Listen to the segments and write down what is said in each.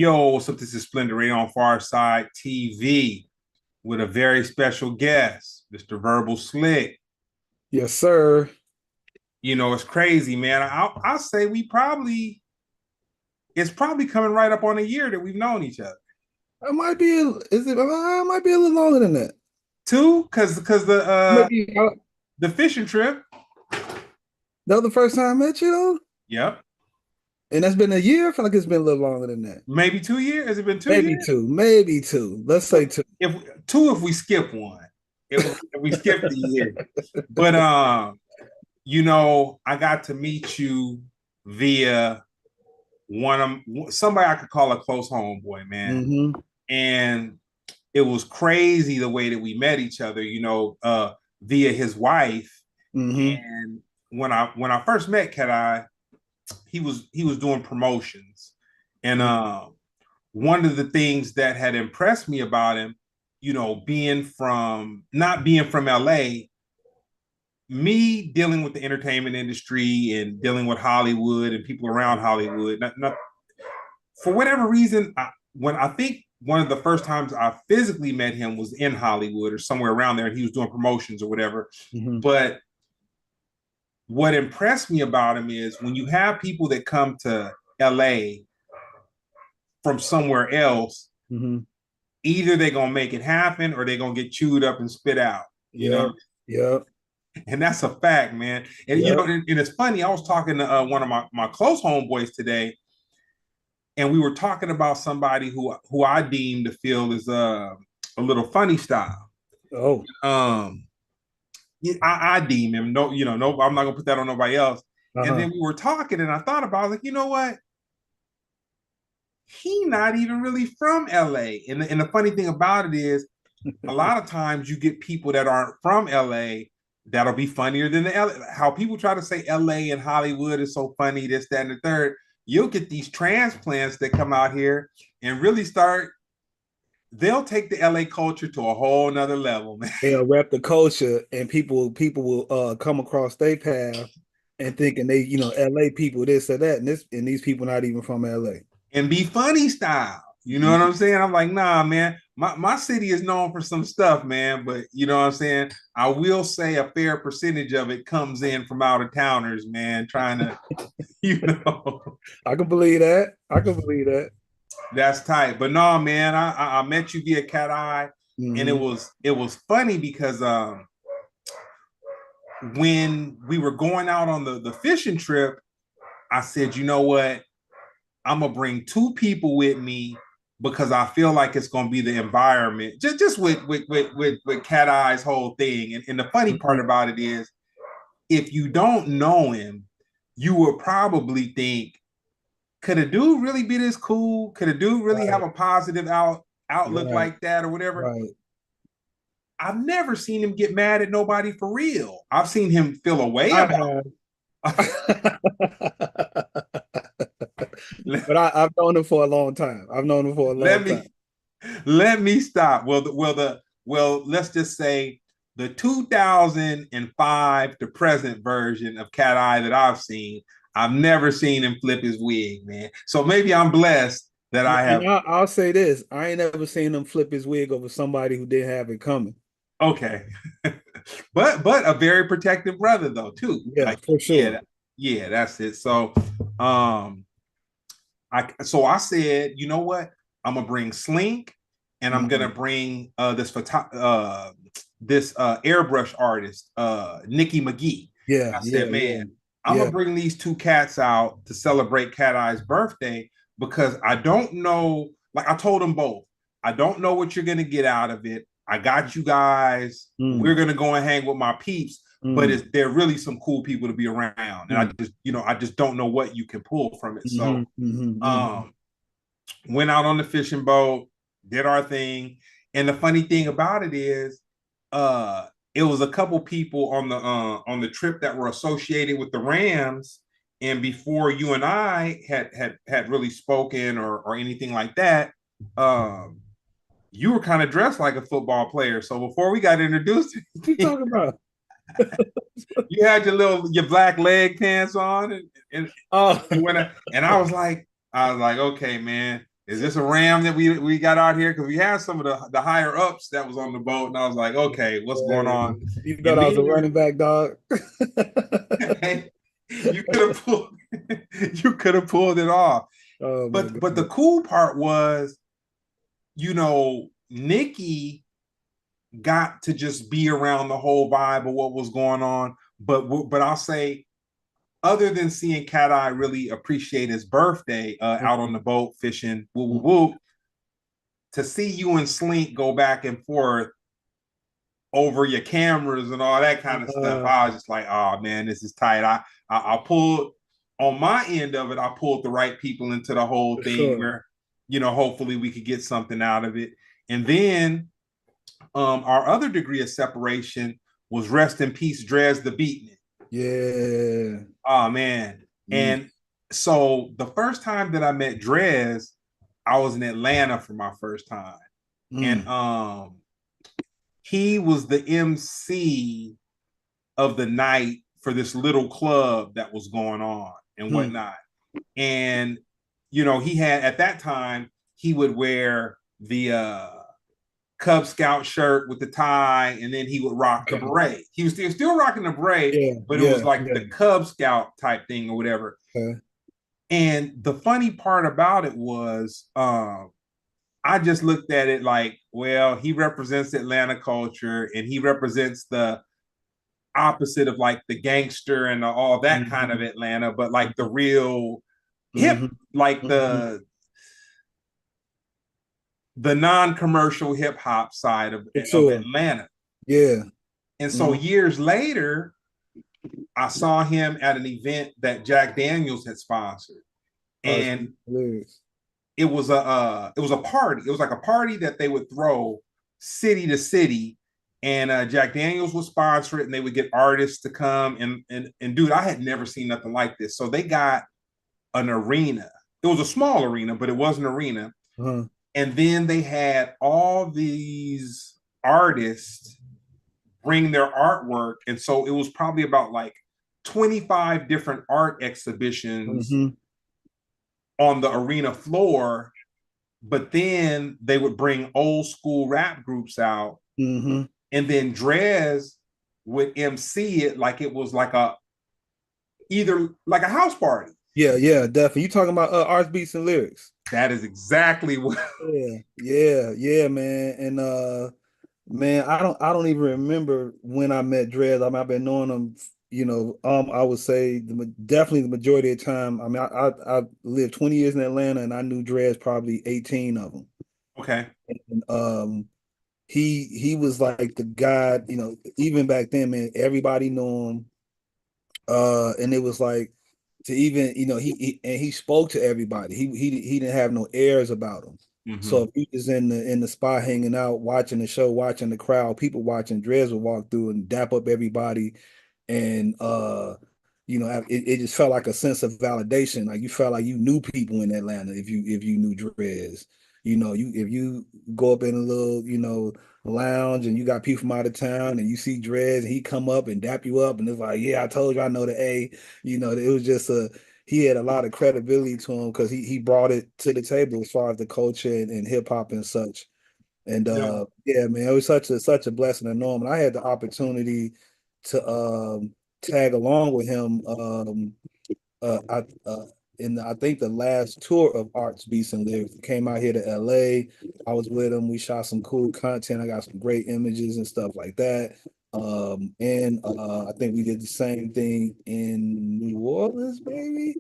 Yo, what's up? This is Splendid right on Far Side TV with a very special guest, Mr. Verbal Slick. Yes, sir. It's crazy, man. I'll say it's probably coming right up on a year that we've known each other. I might be. Is it? I might be a little longer than that. Two, because Maybe the fishing trip. that was the first time I met you, though, Yep. and that's been a year. I feel like it's been a little longer than that. Maybe 2 years. Has it been 2 years? Maybe two. Maybe two. Let's say two. If two, if we skip one. If we skip the year. But I got to meet you via one of somebody I could call a close homeboy, man. Hmm. And it was crazy the way that we met each other, via his wife. Hmm. And when I first met Cat Eye, he was doing promotions. And one of the things that had impressed me about him, being from not being from LA, me dealing with the entertainment industry and dealing with Hollywood and people around Hollywood, not for whatever reason, when I think one of the first times I physically met him was in Hollywood or somewhere around there, and he was doing promotions or whatever. Hmm. But what impressed me about him is when you have people that come to LA from somewhere else, Hmm. either they're gonna make it happen or they're gonna get chewed up and spit out. You know, Yep. Yep. and that's a fact, man. And Yep. and it's funny. I was talking to one of my close homeboys today, and we were talking about somebody who I deem to feel is a little funny style. Oh. Um, I deem him no, no, I'm not gonna put that on nobody else. And Uh-huh. then we were talking, and I thought about, I was like, you know what? He not even really from LA. And the funny thing about it is, a lot of times you get people that aren't from LA that'll be funnier than the LA. How people try to say LA and Hollywood is so funny, this, that, and the third. You'll get these transplants that come out here and really start. They'll take the LA culture to a whole nother level, man. They'll rep the culture, and people will come across their path and thinking they, LA people this or that, and these people not even from LA. And be funny style. You know what I'm saying? I'm like, nah, man. My city is known for some stuff, man. But you know what I'm saying? I will say a fair percentage of it comes in from out of towners, man, trying to, you know, I can believe that. I can believe that. that's tight. But no, man, I met you via Cat Eye, and it Hmm. was it was funny because when we were going out on the fishing trip, I said, you know what? I'm gonna bring two people with me because I feel like it's gonna be the environment, just with Cat Eye's whole thing. And the funny part Hmm. about it is, if you don't know him, you would probably think, could a dude really be this cool? Could a dude really have Right, a positive outlook right, like that or whatever? right. I've never seen him get mad at nobody for real. I've seen him feel a way I about. have. let, But I've known him for a long time. I've known him for a long let time. me let me stop. Let's just say the 2005 to present version of Cat Eye that I've seen. I've never seen him flip his wig, man. So maybe I'm blessed that I And have. I'll say this: I ain't never seen him flip his wig over somebody who didn't have it coming. Okay, but a very protective brother though too. Yeah, Like for yeah, sure. yeah, that's it. Um, I said, you know what? I'm gonna bring Slink, and I'm gonna Mhm. bring this airbrush artist, Nikki McGee. Yeah, I yeah, said, yeah, man, I'm yeah. gonna bring these two cats out to celebrate Cat Eye's birthday because I don't know. Like I told them both, I don't know what you're gonna get out of it. I got you guys. We're Mm, gonna go and hang with my peeps, but mm, they're really some cool people to be around, and mm, I just don't know what you can pull from it. hmm, So hmm. um, went out on the fishing boat, did our thing. And the funny thing about it is, it was a couple people on the trip that were associated with the Rams. And before you and I had really spoken or anything like that, um, you were kind of dressed like a football player. So before we got introduced, What you talking about? you had your black leg pants on, and Oh, and I was like, okay, man, is this a ram that we got out here? Because we had some of the higher ups that was on the boat, and I was like, okay, what's going on? You thought And I was a then running back, dog? you could have pulled you could have pulled it off. Oh my But the god. cool part was, Nikki got to just be around the whole vibe of what was going on. But I'll say, other than seeing Cat Eye really appreciate his birthday out on the boat fishing, woo woo woo, to see you and Slink go back and forth over your cameras and all that kind of stuff, I was just like, oh man, this is tight. I pulled on my end of it. I pulled the right people into the whole For thing sure. where, hopefully we could get something out of it. And then our other degree of separation was rest in peace, Drez the Beatnik. Yeah. Oh man. Yeesh. And so the first time that I met Drez, I was in Atlanta for my first time. And Mm. he was the MC of the night for this little club that was going on and Hmm. whatnot. And he had, at that time, he would wear the Cub Scout shirt with the tie, and then he would rock the Okay. beret. He was still rocking the beret, Yeah, but it was yeah, like yeah. the Cub Scout type thing or whatever. Okay. And the funny part about it was, I just looked at it like, well, he represents Atlanta culture, and he represents the opposite of like the gangster and all that kind of Mm-hmm. Atlanta, but like the real hip, Mm-hmm. like Mm-hmm. the non-commercial hip hop side For of sure. Atlanta. Yeah. And so Mm-hmm. years later, I saw him at an event that Jack Daniels had sponsored, Oh, it's and hilarious. it was a party. It was like a party that they would throw city to city, and Jack Daniels would sponsor it, and they would get artists to come and dude, I had never seen nothing like this. So they got an arena. It was a small arena, but it was an arena. Uh-huh. And then they had all these artists bring their artwork. And so it was probably about like 25 different art exhibitions Mm-hmm. on the arena floor. But then they would bring old school rap groups out. Mm-hmm. And then Drez would MC it like it was like either like a house party. Yeah, yeah, definitely. You talking about arts, beats, and lyrics? That is exactly what. Yeah, yeah, yeah, man. And man, I don't even remember when I met Drez. I mean, I've been knowing him, I would say definitely the majority of the time. I mean, I lived 20 years in Atlanta, and I knew Drez probably 18 of them. Okay. And he was like the guy, even back then, man, everybody knew him. And it was like to even, he spoke to everybody. He didn't have no airs about him. So Mm-hmm. if he was in the spot hanging out, watching the show, watching the crowd, people watching, Drez would walk through and dap up everybody. And it just felt like a sense of validation. Like you felt like you knew people in Atlanta if you knew Drez. You if you go up in a little, lounge and you got people from out of town and you see Drez and he come up and dap you up and it's like, yeah, I told you I know the A. It was just he had a lot of credibility to him because he brought it to the table as far as the culture and hip hop and such. And Yeah. yeah, man, it was such a blessing to know him. And I had the opportunity to tag along with him I in I think the last tour of Arts Beats and Lyrics. He came out here to LA. I was with him. We shot some cool content. I got some great images and stuff like that. And I think we did the same thing in New Orleans, maybe.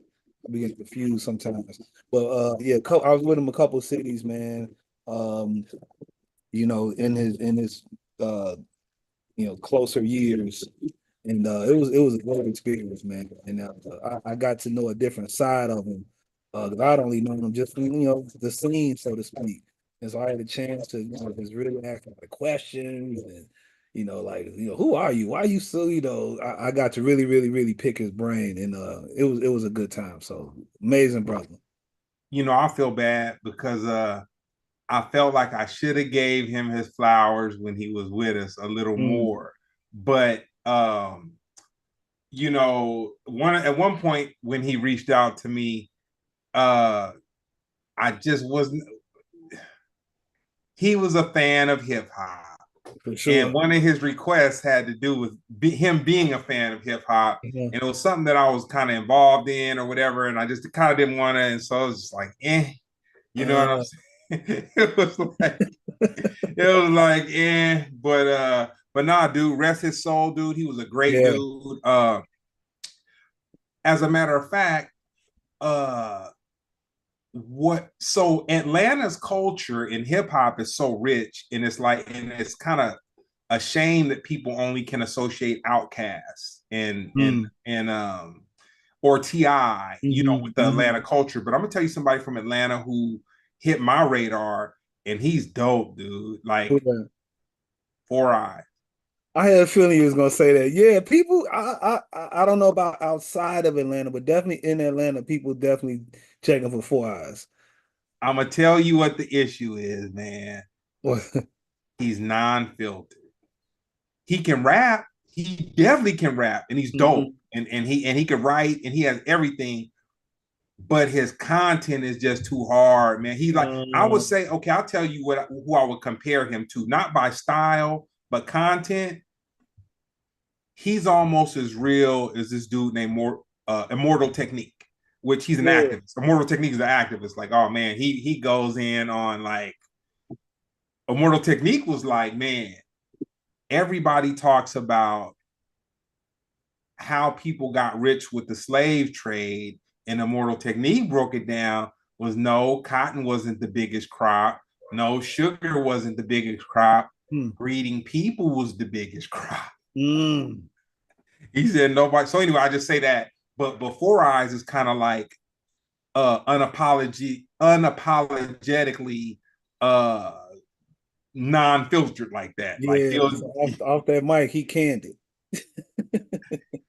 I be getting confused sometimes. But yeah, I was with him a couple cities, man. Um, in his uh closer years. And it was a great experience, man. And I got to know a different side of him. 'Cause I'd only known him just from, the scene, so to speak. And so I had a chance to, just really ask him the questions and, like, who are you? Why are you so, I got to really, really, really pick his brain. And it was a good time. So amazing brother. I feel bad because I felt like I should have gave him his flowers when he was with us a little Mm, more. But one at one point when he reached out to me, uh I just wasn't. He was a fan of hip hop. For And sure. one of his requests had to do with him being a fan of hip hop. Yeah. And it was something that I was kind of involved in or whatever. And I just kind of didn't want to. And so I was just like, you know what I'm Uh, saying? it was like, but nah, dude, rest his soul, dude. He was a great yeah. dude. As a matter of fact, uh, what so Atlanta's culture in hip hop is so rich, and it's kind of a shame that people only can associate Outkast Mm. or Ti, Hmm. with the Atlanta culture. But I'm gonna tell you somebody from Atlanta who hit my radar, and he's dope, dude. Like Yeah. Four Eye. I had a feeling you was gonna say that. Yeah, people. I don't know about outside of Atlanta, but definitely in Atlanta, people definitely checking for Four Eyes. I'm gonna tell you what the issue is, man. What? He's non-filtered. He can rap. He definitely can rap, and he's dope. Mhm. And he can write, and he has everything. But his content is just too hard, man. I would Um, say, okay, I'll tell you who I would compare him to, not by style, but content. He's almost as real as this dude named Immortal Technique, which he's an yeah, activist. Immortal Technique is an activist. Like, oh man, he goes in on like Immortal Technique was like, man, everybody talks about how people got rich with the slave trade, and Immortal Technique broke it down was no, cotton wasn't the biggest crop, no, sugar wasn't the biggest crop, hmm. breeding people was the biggest crop. Mm. He said nobody. So anyway, I just say that. But Before Eyes is kind of like unapologetically uh non-filtered like that. Like Yeah. he'll So off that mic, he canned it.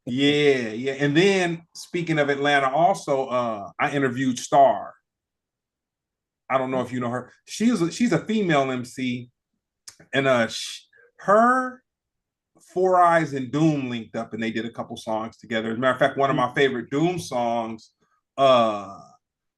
yeah. And then speaking of Atlanta, also I interviewed Star. I don't know if you know her. She's a female MC, and her Four Eyes and Doom linked up, and they did a couple songs together. As a matter of fact, one of my favorite Doom songs, uh,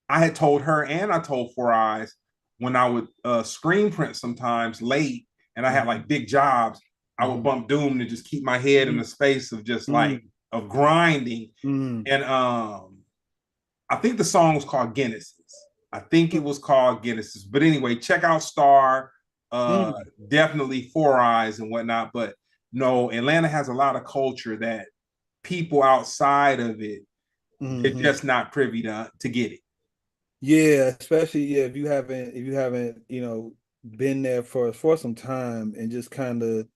I had told her and I told Four Eyes when I would screen print sometimes late, and I had like big jobs. I would Mhm. bump Doom to just keep my head in the space of just like Mhm. of grinding. Mhm. And I think the song was called Guinness's. I think it was called Guinness's. But anyway, check out Star. Uh, Mhm. Definitely Four Eyes and whatnot. But no, Atlanta has a lot of culture that people outside of it, they're Mhm. just not privy to get it. Yeah, especially yeah, if you haven't, been there for some time and just kind of,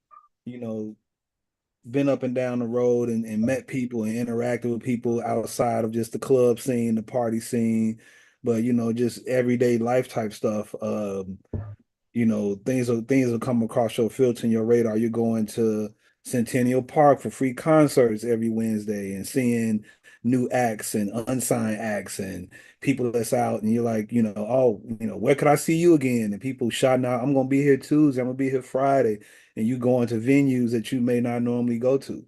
you know, been up and down the road and met people and interacted with people outside of just the club scene, the party scene, but just everyday life type stuff. Things will come across your filter and your radar. You're going to Centennial Park for free concerts every Wednesday and seeing new acts and unsigned acts and people that's out and you're like, oh, where could I see you again? And people shouting out, I'm gonna be here Tuesday, I'm gonna be here Friday, and you going to venues that you may not normally go to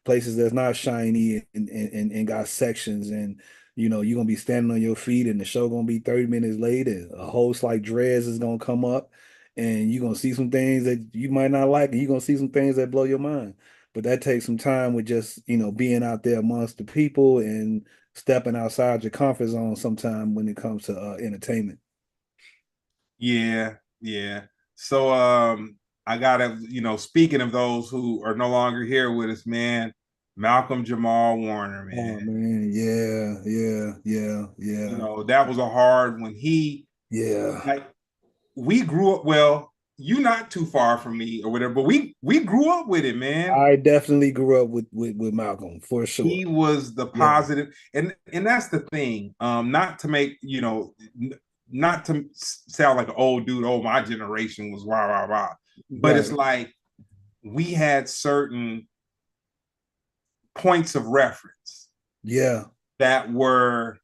places that's not shiny and got sections and you're gonna be standing on your feet and the show gonna be 30 minutes late and a host like Drez is gonna come up and you're gonna see some things that you might not like and you're gonna see some things that blow your mind. But that takes some time with just, being out there amongst the people and stepping outside your comfort zone sometime when it comes to entertainment. Yeah. So I gotta, speaking of those who are no longer here with us, man, Malcolm Jamal Warner, man. Oh man, yeah, yeah, yeah, yeah, That was a hard one. He yeah. like we grew up well, you not too far from me or whatever, but we grew up with it, man. I definitely grew up with Malcolm for He sure. was the Yeah. positive, and that's the thing. Not to make, not to sound like an old dude, oh, my generation was rah rah rah. But it's Right. like we had certain points of reference Yeah. that were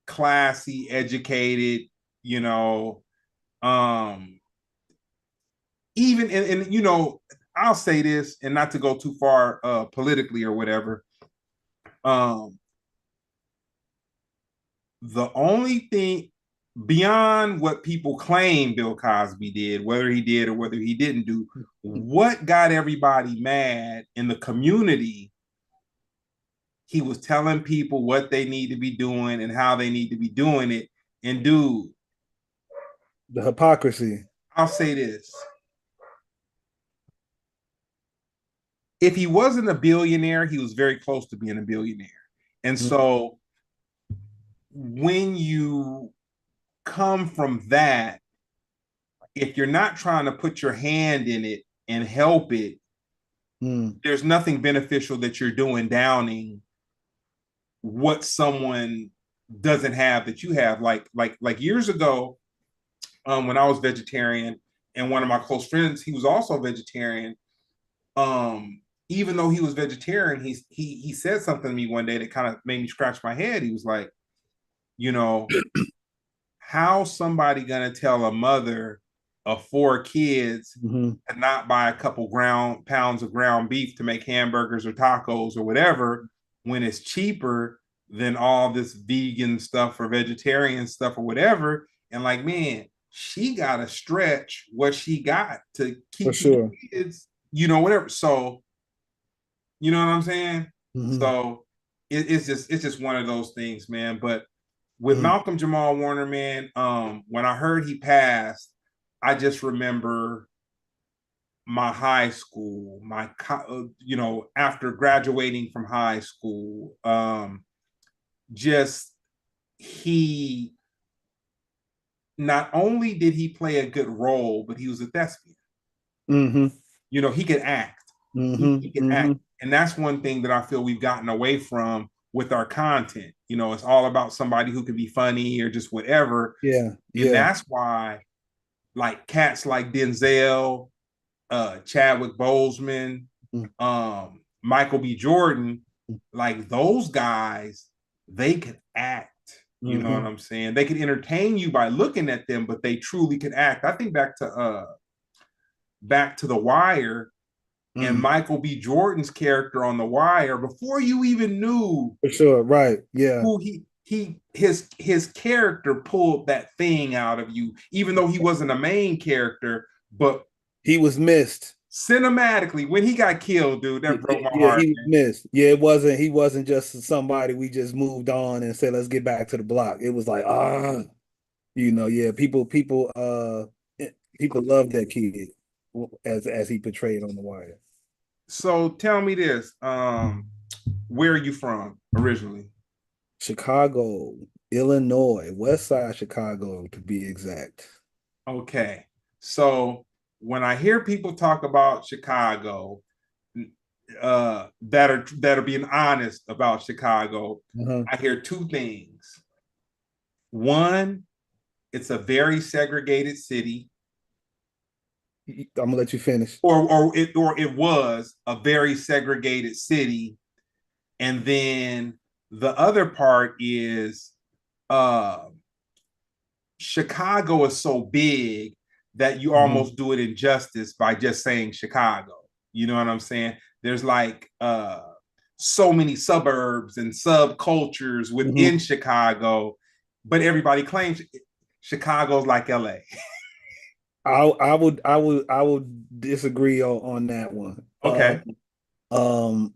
classy, educated, you know, um, even and I'll say this and not to go too far politically or whatever. Um, The only thing beyond what people claim Bill Cosby did, whether he did or whether he didn't do, what got everybody mad in the community, he was telling people what they need to be doing and how they need to be doing it. And dude, The hypocrisy. I'll say this. If he wasn't a billionaire, he was very close to being a billionaire. And so when you come from that, if you're not trying to put your hand in it and help it, there's nothing beneficial that you're doing downing what someone doesn't have that you have. Like years ago, when I was vegetarian, and one of my close friends, he was also vegetarian. Even though he was vegetarian, he said something to me one day that kind of made me scratch my head. He was like, you know, how somebody gonna tell a mother of 4 kids to not buy a couple pounds of ground beef to make hamburgers or tacos or whatever when it's cheaper than all this vegan stuff or vegetarian stuff or whatever. And like, man, she gotta stretch what she got to For keep these sure. kids, whatever. So, you know what I'm saying? So it's just one of those things, man. But with Malcolm Jamal Warner, man, when I heard he passed, I just remember my high school, after graduating from high school, just he not only did he play a good role, but he was a thespian. He could act. He could act. And that's one thing that I feel we've gotten away from with our content. It's all about somebody who can be funny or just whatever. Yeah. And that's why, like, cats like Denzel, Chadwick Boseman, Michael B. Jordan, like those guys, they could act. You know what I'm saying? They could entertain you by looking at them, but they truly could act. I think back to The Wire, and Michael B. Jordan's character on The Wire, before you even knew for sure, right? Yeah, who his character pulled that thing out of you, even though he wasn't a main character, but he was missed cinematically when he got killed, dude. That broke my yeah, heart, he was man. missed. Yeah, he wasn't just somebody we just moved on and said let's get back to the block. It was like yeah, people love that kid as he portrayed on The Wire. So tell me this, where are you from originally? Chicago, Illinois, West Side Chicago to be exact. Okay, so when I hear people talk about Chicago, that are being honest about Chicago, I hear two things. One, it's a very segregated city, I'm gonna let you finish. or it was a very segregated city, and then the other part is, uh, Chicago is so big that you almost do it injustice by just saying Chicago. You know what I'm saying? There's like so many suburbs and subcultures within Chicago, but everybody claims Chicago's like LA. I would disagree on that one. Okay. Um,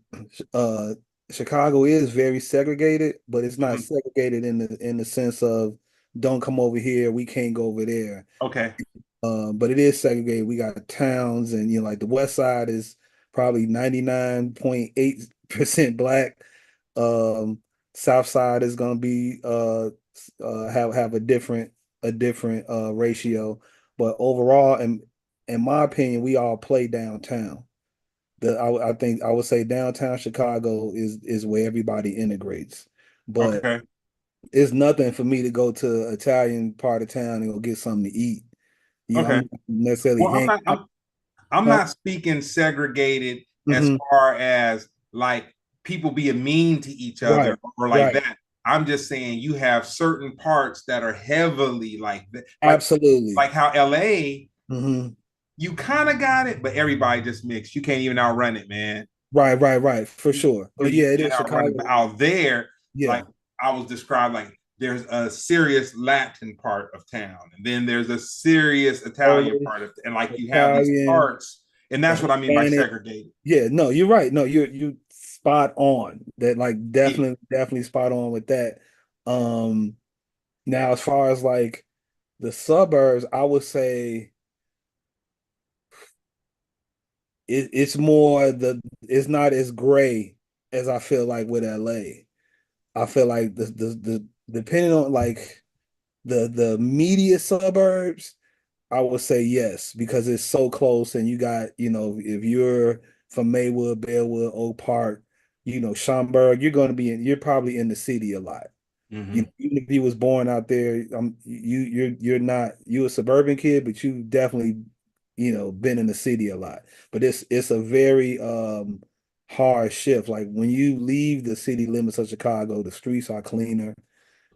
uh, Chicago is very segregated, but it's not Mhm. segregated in the sense of don't come over here, we can't go over there. Okay. But it is segregated. We got towns, and like the West Side is probably 99.8% black. Um, South Side is gonna be have a different ratio. But overall, in my opinion, we all play downtown. I think I would say downtown Chicago is where everybody integrates. But Okay. it's nothing for me to go to Italian part of town and go get something to eat. I'm Okay. not necessarily Well, hang out. I'm Huh? not speaking segregated as far as like people being mean to each Right, other or like right. that. I'm just saying you have certain parts that are heavily like that, Absolutely. like how LA, hmm you kind of got it, but everybody just mixed. You can't even outrun it, man. Right, right, right. For sure. You, But you yeah, it can't is outrun it. But Chicago. out there, like Yeah. I was described, like there's a serious Latin part of town, and then there's a serious Italian Polish, part of, and like you have these Italian, parts, and the that's what I mean by Hispanic. segregated. Yeah, no, you're right. No, you spot on. That like Yeah. definitely spot on with that. Um, Now as far as like the suburbs, I would say it's more it's not as gray as I feel like with LA. I feel like the depending on like the immediate suburbs, I would say yes, because it's so close and you got, if you're from Maywood, Bellwood, Oak Park, Schaumburg, you're probably in the city a lot. Mm-hmm. Even if you was born out there, you're not you a suburban kid, but you definitely, been in the city a lot. But it's a very hard shift. Like when you leave the city limits of Chicago, the streets are cleaner.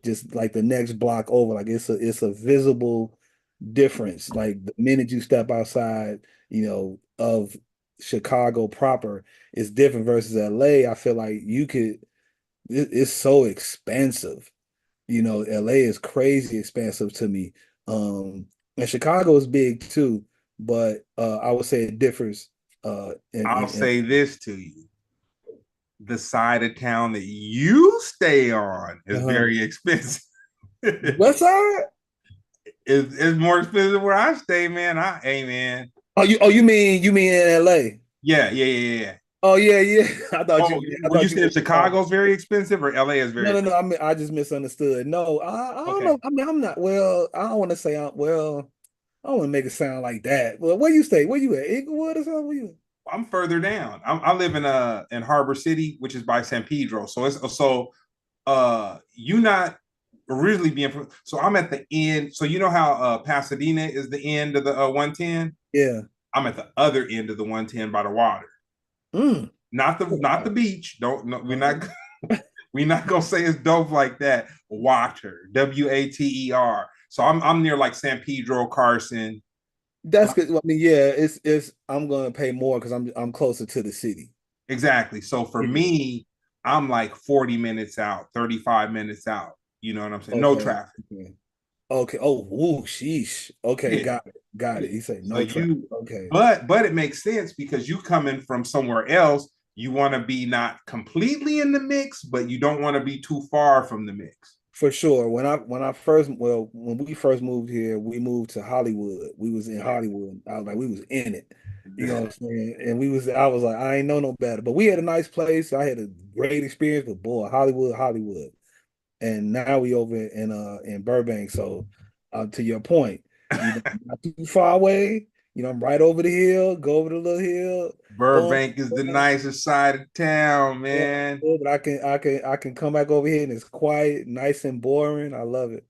Just like the next block over, like it's a visible difference. Like the minute you step outside, of Chicago proper, it's different versus LA. I feel like it's so expensive. LA is crazy expensive to me. And Chicago is big too, but I would say it differs. I'll say this to you: the side of town that you stay on is uh, very expensive. West Side. It's more expensive where I stay, man. Hey, man. You mean in LA? Yeah, yeah, yeah, yeah. Oh yeah, yeah. Oh, I were you thought you saying meant Chicago. Chicago's very expensive or LA is No, very no, no. expensive? I just misunderstood. No, I don't Okay. know. I mean, I'm not. Well, I don't want to say. Well, I don't want to make it sound like that. Well, where you stay? Where you at? Inglewood or something? Where you? I'm further down. I live in Harbor City, which is by San Pedro. You not originally being from, so I'm at the end. So you know how Pasadena is the end of the 110? Yeah. I'm at the other end of the 110 by the water. Mm. Not the beach. Don't no, we're not gonna say it's dope like that. Water. Water. So I'm near like San Pedro, Carson. That's good. I mean, yeah, it's I'm gonna pay more because I'm closer to the city. Exactly. So for Yeah. me, I'm like 40 minutes out, 35 minutes out. You know what I'm saying? No Okay. traffic. Okay. Okay. Oh, woo, sheesh. Okay, Yeah. got it. Got Yeah. it. He said So no traffic. you, Okay. but it makes sense because you coming from somewhere else, you want to be not completely in the mix, but you don't want to be too far from the mix. For sure. When we first moved here, we moved to Hollywood. We was in Hollywood. I was like, we was in it. You know what I'm saying? And I was like, I ain't know no better. But we had a nice place. I had a great experience, but boy, Hollywood. And now we over in Burbank. So to your point, not too far away. I'm right over the hill, go over the little hill, boom. Burbank is the nicest side of town, Yeah, man. but I can come back over here and it's quiet, nice and boring. I love it.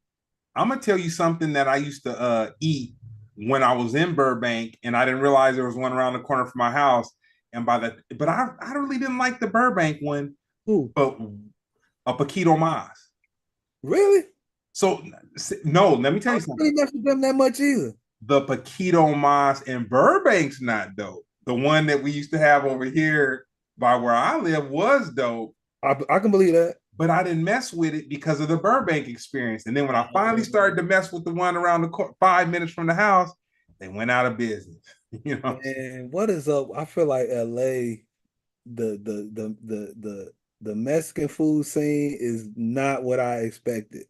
I'm gonna tell you something that I used to eat when I was in Burbank, and I didn't realize there was one around the corner from my house. And but I really didn't like the Burbank one, Ooh, but a Paquito Mas. really? So no, let me tell I you don't something. really mess with them that much either. The Paquito Mas in Burbank's not dope. The one that we used to have over here by where I live was dope, I can believe that. but I didn't mess with it because of the Burbank experience. And then when I finally started to mess with the one around the 5 minutes from the house, they went out of business. You know, And what is up? I feel like LA, the Mexican food scene is not what I expected.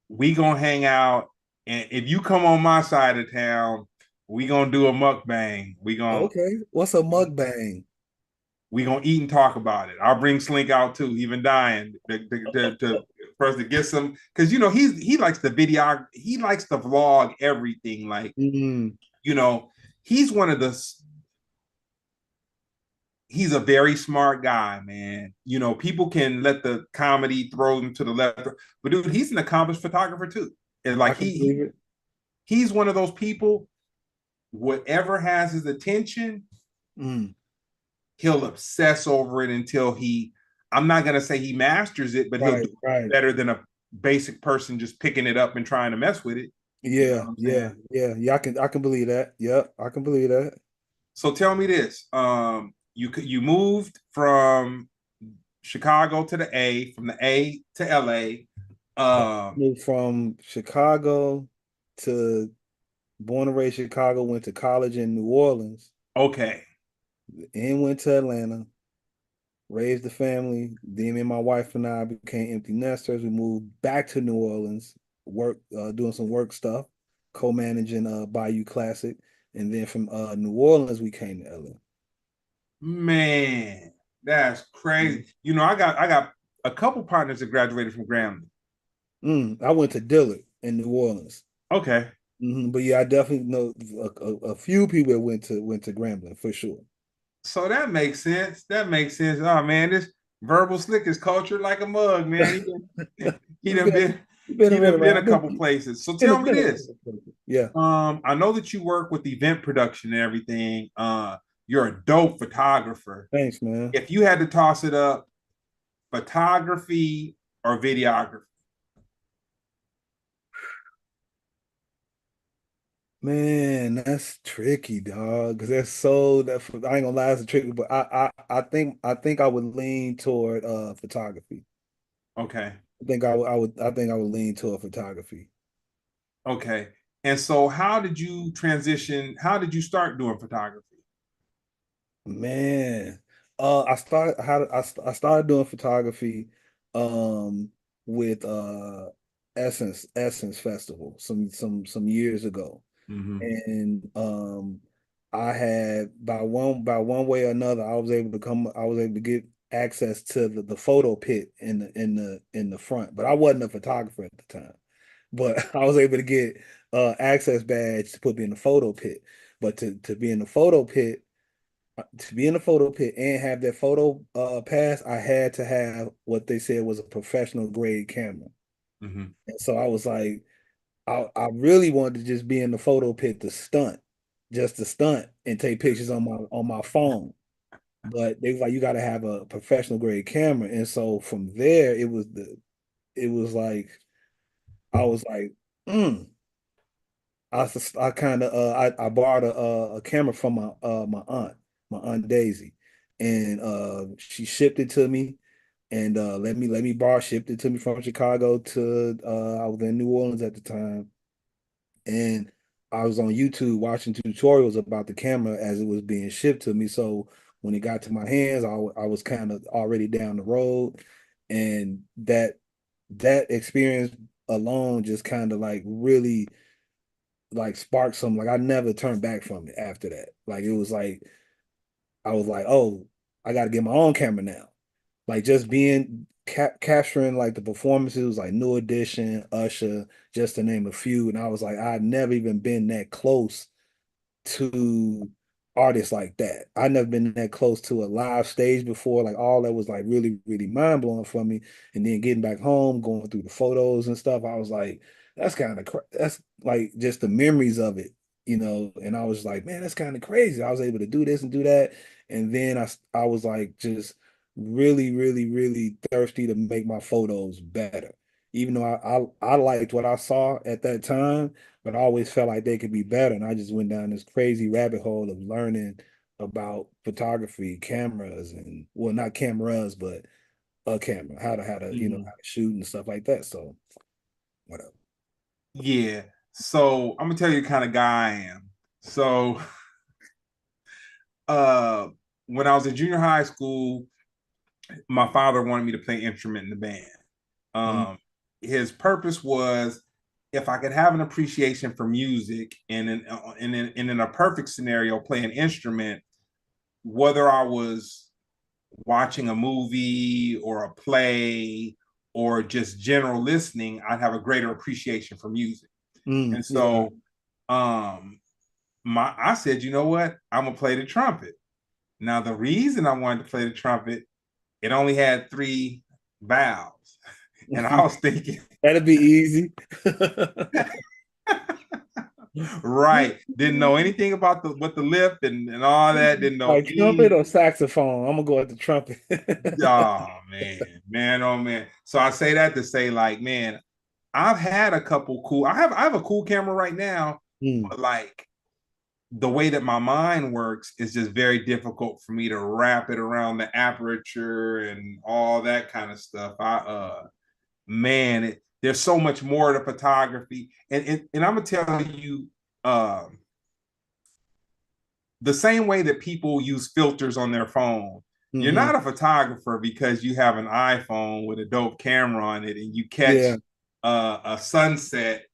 we gonna hang out, and if you come on my side of town, we gonna do a mukbang. Okay, what's a mukbang? We gonna eat and talk about it. I'll bring Slink out too, even dying for us to get some, because he likes the video, he likes to vlog everything. Like Mm, you know, he's one of the he's a very smart guy, man. People can let the comedy throw them to the left, but dude, he's an accomplished photographer too. And I like can believe it. he's one of those people. Whatever has his attention, Mm, he'll obsess over it until I'm not going to say he masters it, but he'll right, do it right. better than a basic person just picking it up and trying to mess with it. You know Yeah, what I'm yeah, saying? yeah, yeah. I can believe that. Yep, I can believe that. So tell me this: you moved from Chicago to the A, from the A to LA. Um, Moved from Chicago to born and raised Chicago, went to college in New Orleans, okay. and went to Atlanta, raised the family. Then me and my wife and I became empty nesters. We moved back to New Orleans, doing some work stuff, co-managing Bayou Classic. And then from New Orleans, we came to LA. Man, that's crazy. You know, I got a couple partners that graduated from Grambling. I went to Dillard in New Orleans. Okay. But yeah, I definitely know a few people that went to Grambling for sure. So that makes sense. That makes sense. Oh man, this verbal slick is cultured like a mug, man. He We've done been been we've been he done been a around. couple places. So Been, tell me been this. around. Yeah. I know that you work with event production and everything. You're a dope photographer. Thanks, man. If you had to toss it up, photography or videography? Man, that's tricky, dog. Because that's I ain't gonna lie, it's tricky, but I think I would lean toward photography. Okay. I think I would lean toward photography. Okay. And so how did you transition? How did you start doing photography? Man, I started doing photography, um, with Essence Festival some years ago, Mm-hmm. and I had by one way or another I was able to get access to the photo pit in the front, but I wasn't a photographer at the time. But I was able to get access badge to put me in the photo pit. But to be in the photo pit and have that photo pass, I had to have what they said was a professional grade camera. Mm-hmm. And so I was like, I really wanted to just be in the photo pit just to stunt and take pictures on my phone. But they was like, you got to have a professional grade camera. And so from there, it was like I was like, mm. I kind of I borrowed a camera from my aunt Daisy, and she shipped it to me, and let me borrow shipped it to me from Chicago to I was in New Orleans at the time, and I was on YouTube watching tutorials about the camera as it was being shipped to me. So when it got to my hands, I was kind of already down the road, and that experience alone just kind of like really like sparked some like I never turned back from it after that. Like it was like I was like, oh, I got to get my own camera now. Like just being capturing like the performances like New Edition, Usher, just to name a few, and I was like, I'd never even been that close to artists like that. I never been that close to a live stage before. Like all that was like really, really mind blowing for me. And then getting back home, going through the photos and stuff, I was like, that's like just the memories of it, And I was like, man, that's kind of crazy. I was able to do this and do that. And then I was like just really, really, really thirsty to make my photos better. Even though I liked what I saw at that time, but I always felt like they could be better. And I just went down this crazy rabbit hole of learning about photography, cameras, and well, not cameras, but a camera, Mm-hmm. how to shoot and stuff like that. So whatever. Yeah. So I'm gonna tell you the kind of guy I am. So uh when I was in junior high school, my father wanted me to play instrument in the band. Mm, Um, his purpose was if I could have an appreciation for music and in a perfect scenario, play an instrument, whether I was watching a movie or a play or just general listening, I'd have a greater appreciation for music. And yeah. so I said, you know what? I'm gonna play the trumpet. Now the reason I wanted to play the trumpet, it only had three valves. And I was thinking, That'd be easy. right, didn't know anything about the lip and all that, didn't know Like trumpet any. or saxophone? I'm gonna go with the trumpet. Oh man, oh man. So I say that to say, like, man, I've had a couple cool. I have a cool camera right now, Mm, but like the way that my mind works is just very difficult for me to wrap it around the aperture and all that kind of stuff. Man, there's so much more to photography. And I'm gonna tell you, um, the same way that people use filters on their phone. You're Hmm. not a photographer because you have an iPhone with a dope camera on it and you catch Yeah. a sunset,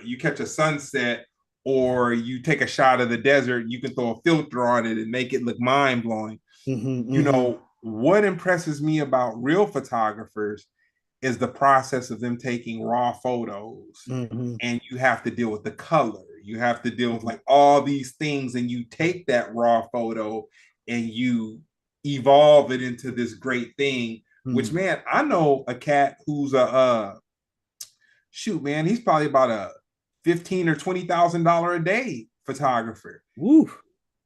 you catch a sunset, or you take a shot of the desert, you can throw a filter on it and make it look mind blowing. Hmm. You Hmm. know, what impresses me about real photographers is the process of them taking raw photos, Hmm. and you have to deal with the color, you have to deal with like all these things, and you take that raw photo and you evolve it into this great thing. Which, Hmm. man, I know a cat who's a shoot, man, he's probably about a 15 or $20,000 a day photographer. Woo.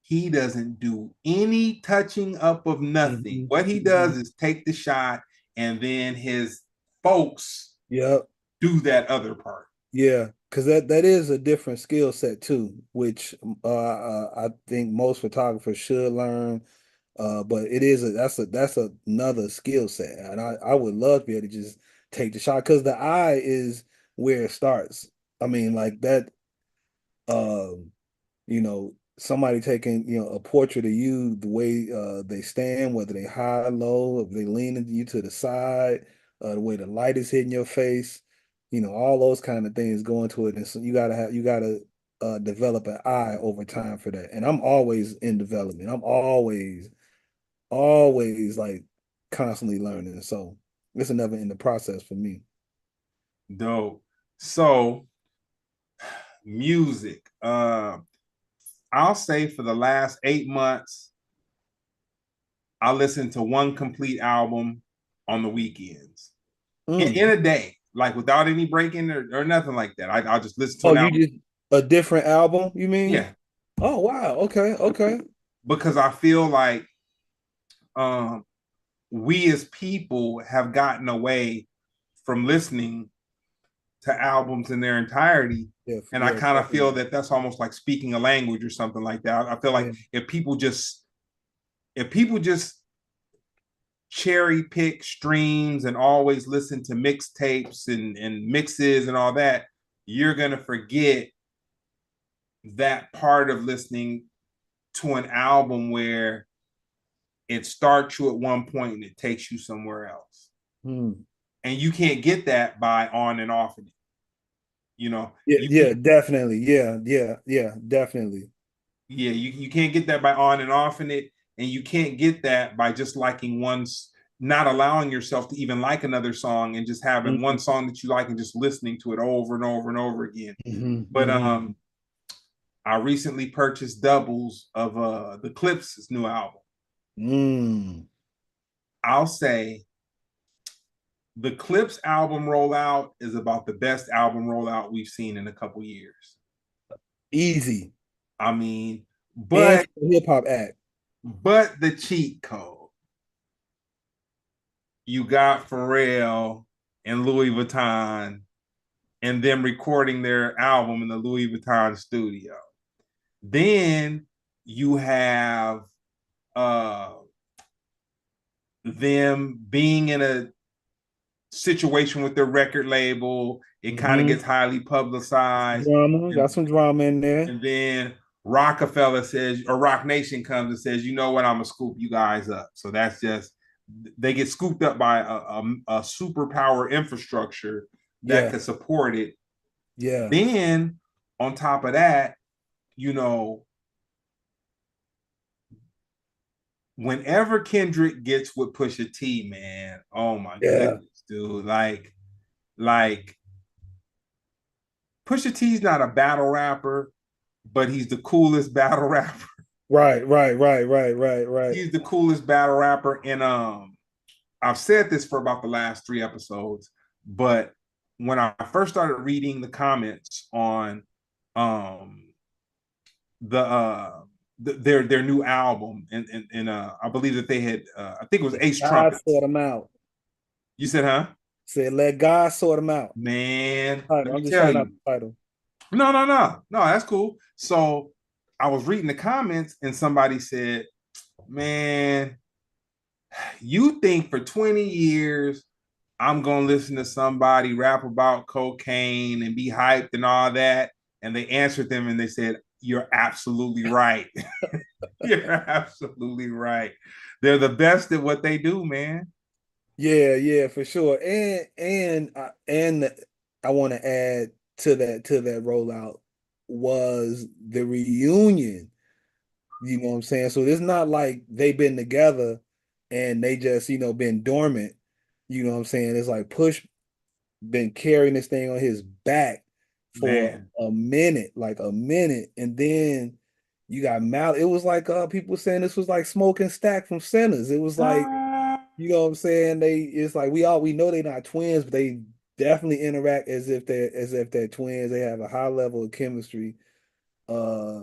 He doesn't do any touching up of nothing. Hmm. What he Hmm. does is take the shot, and then his folks Yep. do that other part. Yeah, because that is a different skill set too, which I think most photographers should learn. But it is that's another skill set, and I would love to be able to just take the shot because the eye is where it starts. I mean, like that. Um, somebody taking, a portrait of you, the way they stand, whether they high, low, if they leaning you to the side, the way the light is hitting your face, all those kind of things go into it. And so you gotta develop an eye over time for that. And I'm always in development. I'm always like constantly learning. So it's a never ending process for me. Dope. So, music. I'll say for the last 8 months, I listened to one complete album on the weekends in Mm. a day, like without any breaking or nothing like that. I'll just listen to Oh, an you album. just a different album, you mean? Yeah, Oh, wow. Okay, okay. because I feel like um, we as people have gotten away from listening to albums in their entirety. Yeah, And I yeah, kind of feel definitely. that that's almost like speaking a language or something like that. I feel like Yeah. if people just cherry pick streams and always listen to mixtapes and mixes and all that, you're gonna forget that part of listening to an album where it starts you at one point and it takes you somewhere else. Hmm. And you can't get that by on and off of it. You know, Yeah, you yeah, definitely. Yeah, yeah, yeah, definitely. yeah, you can't get that by on and off in it, and you can't get that by just liking one's, not allowing yourself to even like another song and just having one Hmm. song that you like and just listening to it over and over and over again. Hmm. But Hmm. I recently purchased doubles of the Clips' new album. Mm. I'll say the Clips album rollout is about the best album rollout we've seen in a couple years. Easy. I mean, And but for a hip hop act. the cheat code, you got Pharrell and Louis Vuitton and them recording their album in the Louis Vuitton studio. Then you have uh them being in a situation with their record label. It kind of Hmm. gets highly publicized. Drama. Got And some drama in there. and then Rockefeller says, or Rock Nation comes and says, you know what, I'm gonna scoop you guys up. So that's just, they get scooped up by a superpower infrastructure that Yeah, could support it. yeah, Then on top of that, you know, whenever Kendrick gets with Pusha T, man, oh my yeah. goodness, dude, like Pusha T's not a battle rapper, but he's the coolest battle rapper. Right, right, right, right, right, right. He's the coolest battle rapper, and I've said this for about the last 3 episodes, but when I first started reading the comments on um the their new album, and I believe that they had I think it was Ace God Trumpets. sort them out. You said, huh? Said, let God sort them out. Man, let Title. me I'm just tell trying out you. the title. No, that's cool. So I was reading the comments and somebody said, man, you think for 20 years I'm gonna listen to somebody rap about cocaine and be hyped and all that. And they answered them and they said, "You're absolutely right. You're absolutely right. They're the best at what they do, man." Yeah, yeah, for sure. And I want to add to that rollout was the reunion. You know what I'm saying? So it's not like they've been together and they just, been dormant. You know what I'm saying? It's like Push been carrying this thing on his back for Man. a minute, like a minute, and then you got Mal. It was like people saying this was like Smoking Stack from Sinners. It was like, what I'm saying? It's like we know they're not twins, but they definitely interact as if they're twins. They have a high level of chemistry. Uh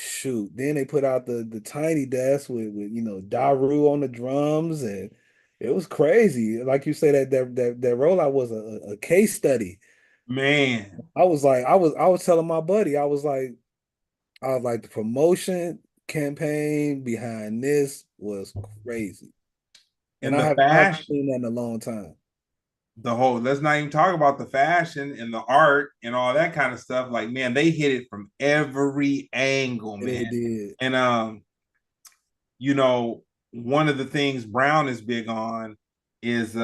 Shoot. Then they put out the Tiny Desk with Daru on the drums, and it was crazy. Like you say, that rollout was a case study. Man. I was telling my buddy, I was like the promotion campaign behind this was crazy. And And I the haven't fashion, seen that in a long time. the whole, let's not even talk about the fashion and the art and all that kind of stuff. Like, man, they hit it from every angle, And they man. did. And you know, one of the things Brown is big on is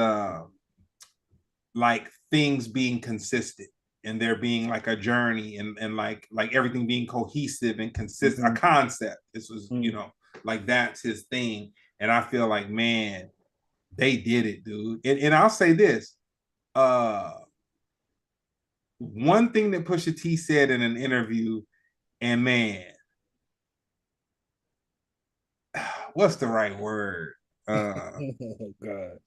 like things being consistent and there being like a journey and like everything being cohesive and consistent, a Mhm. concept. This was, Mhm. like that's his thing. And I feel like, man, they did it, dude. And I'll say this. Uh One thing that Pusha T said in an interview, and man, what's the right word? Uh Oh God.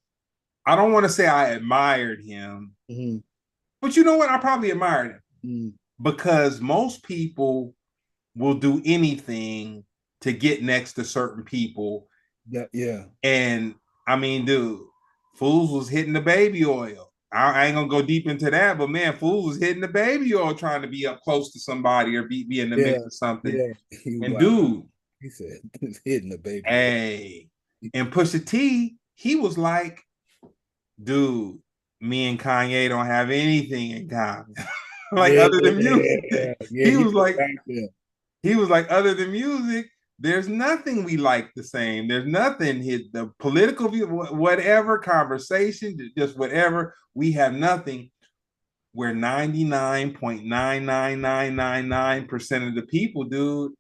I don't want to say I admired him, Mhm. but you know what? I probably admired him Mhm. because most people will do anything to get next to certain people. Yeah, yeah. And I mean, dude, Fools was hitting the baby oil. I ain't gonna go deep into that, but man, Fools was hitting the baby oil trying to be up close to somebody or be in the Yeah, mix of something. yeah. He And wow. dude, He said hitting the baby oil. hey, and Pusha T, he was like, dude, me and Kanye don't have anything in common. Like Yeah, other than music. yeah. He He was went like, back there. other than music, there's nothing we like the same. There's nothing hit the political view, whatever conversation, just whatever. We have nothing where 99.99999% of the people, dude,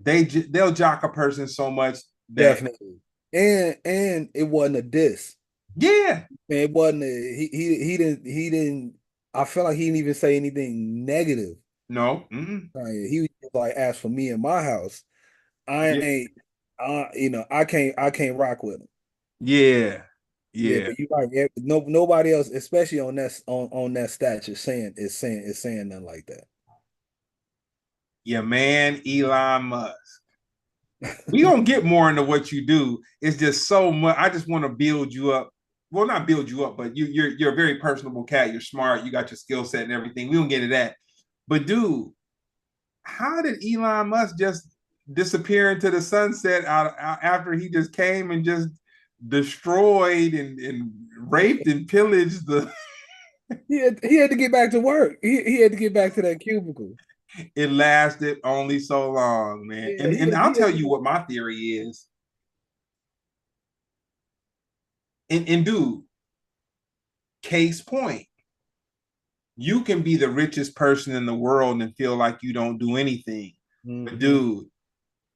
they'll jock a person so much that Definitely. And it wasn't a diss. yeah, It wasn't he didn't I felt like he didn't even say anything negative. no, mm-mm. He was just like, as for me in my house, I Yeah, ain't I can't rock with him. yeah, Yeah, yeah, but you right. Yeah, nobody else, especially on that stature, saying nothing like that. yeah, man, Elon Musk. We gonna get more into what you do. It's just so much. I just want to build you up. Well, not build you up, but you're a very personable cat. You're smart. You got your skill set and everything. We don't get into that. But dude, how did Elon Musk just disappear into the sunset after he just came and just destroyed and raped and pillaged the? He had to get back to work. He had to get back to that cubicle. It lasted only so long, man. Yeah, And he and had, I'll he tell had to you get, what my theory is. And dude, case point, you can be the richest person in the world and feel like you don't do anything. But hmm. dude,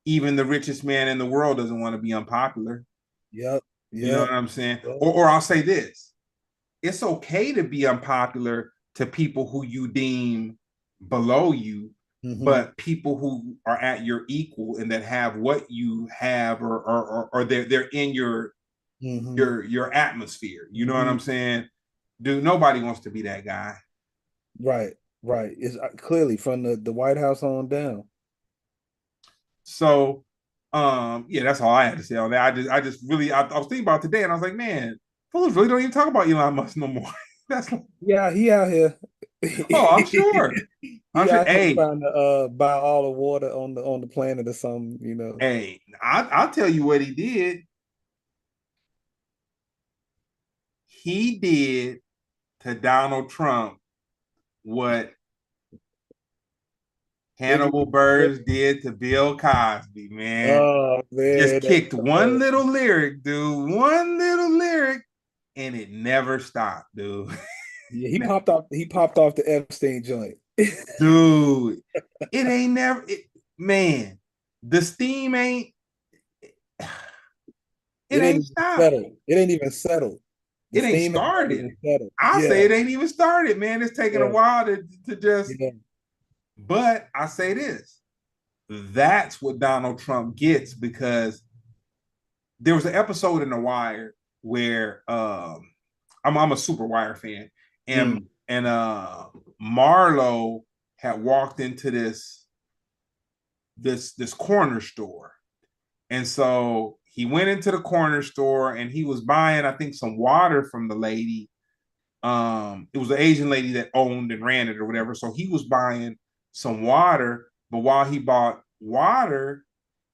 even the richest man in the world doesn't want to be unpopular. Yep, You know yep, what I'm saying? yep. Or I'll say this. It's okay to be unpopular to people who you deem below you, Hmm. but people who are at your equal and that have what you have or they're in Hmm. your atmosphere. You know what Hmm. I'm saying? Dude, nobody wants to be that guy. Right, right. It's clearly from the White House on down. So, yeah, that's all I had to say on that. I just really, I was thinking about it today, and I was like, man, fools really don't even talk about Elon Musk no more. That's like, Yeah, he out here. oh, I'm sure, I'm He sure. out here trying to buy all the water on the planet or something. I'll tell you what he did. he did to Donald Trump what Hannibal Buress did to Bill Cosby, man. Oh Just man, kicked one little lyric, dude. One little lyric, and it never stopped, dude. yeah, he popped off. He popped off the Epstein joint. Dude, it ain't never man. The steam ain't it It ain't ain't even stopped. settled. It ain't even settled. The It ain't steam is not started. even settled. I'll say Yeah, it ain't even started, man. It's taking a yeah, while to just, yeah. but I say this. That's what Donald Trump gets because there was an episode in The Wire where I'm a Super Wire fan, and Mm, Marlo had walked into this corner store, and so he went into the corner store and he was buying, I think, some water from the lady. It was an Asian lady that owned and ran it or whatever. So he was buying some water, but while he bought water,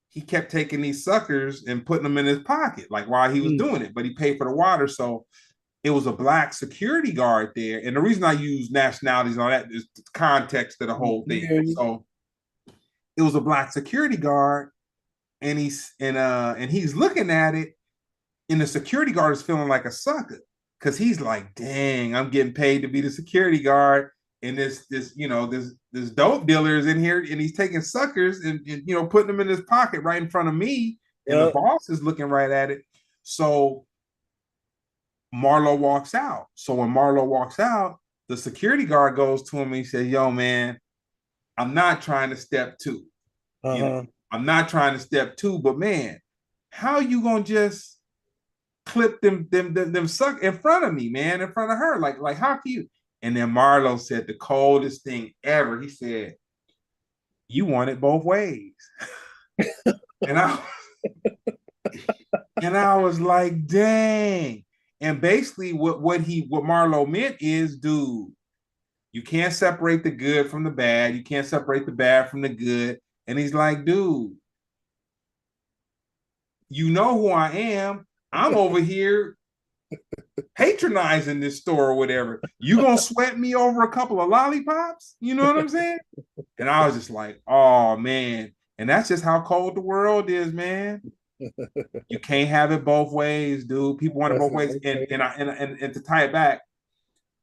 he kept taking these suckers and putting them in his pocket, like while he was mm, doing it. But he paid for the water, so it was a black security guard there. And the reason I use nationalities and all that is the context of the mm. whole I thing. hear you. So it was a black security guard, and he's looking at it, and the security guard is feeling like a sucker because he's like, "Dang, I'm getting paid to be the security guard, and this dope dealer is in here, and he's taking suckers and putting them in his pocket right in front of me, and the Yeah. boss is looking right at it." So Marlo walks out. So when Marlo walks out, the security guard goes to him and he says, "Yo, man, I'm not trying to step two. You know, Uh-huh. I'm not trying to step two, but man, how you gonna just clip them suck in front of me, man, in front of her? Like how can you?" And then Marlo said the coldest thing ever. He said, "You want it both ways." And I was like, dang. And basically what Marlo meant is, dude, you can't separate the good from the bad. You can't separate the bad from the good. And he's like, dude, you know who I am. I'm over here patronizing this store or whatever. You gonna sweat me over a couple of lollipops? You know what I'm saying? And I was just like, oh man. And that's just how cold the world is, man. You can't have it both ways, dude. People want it That's both it. ways. And to tie it back,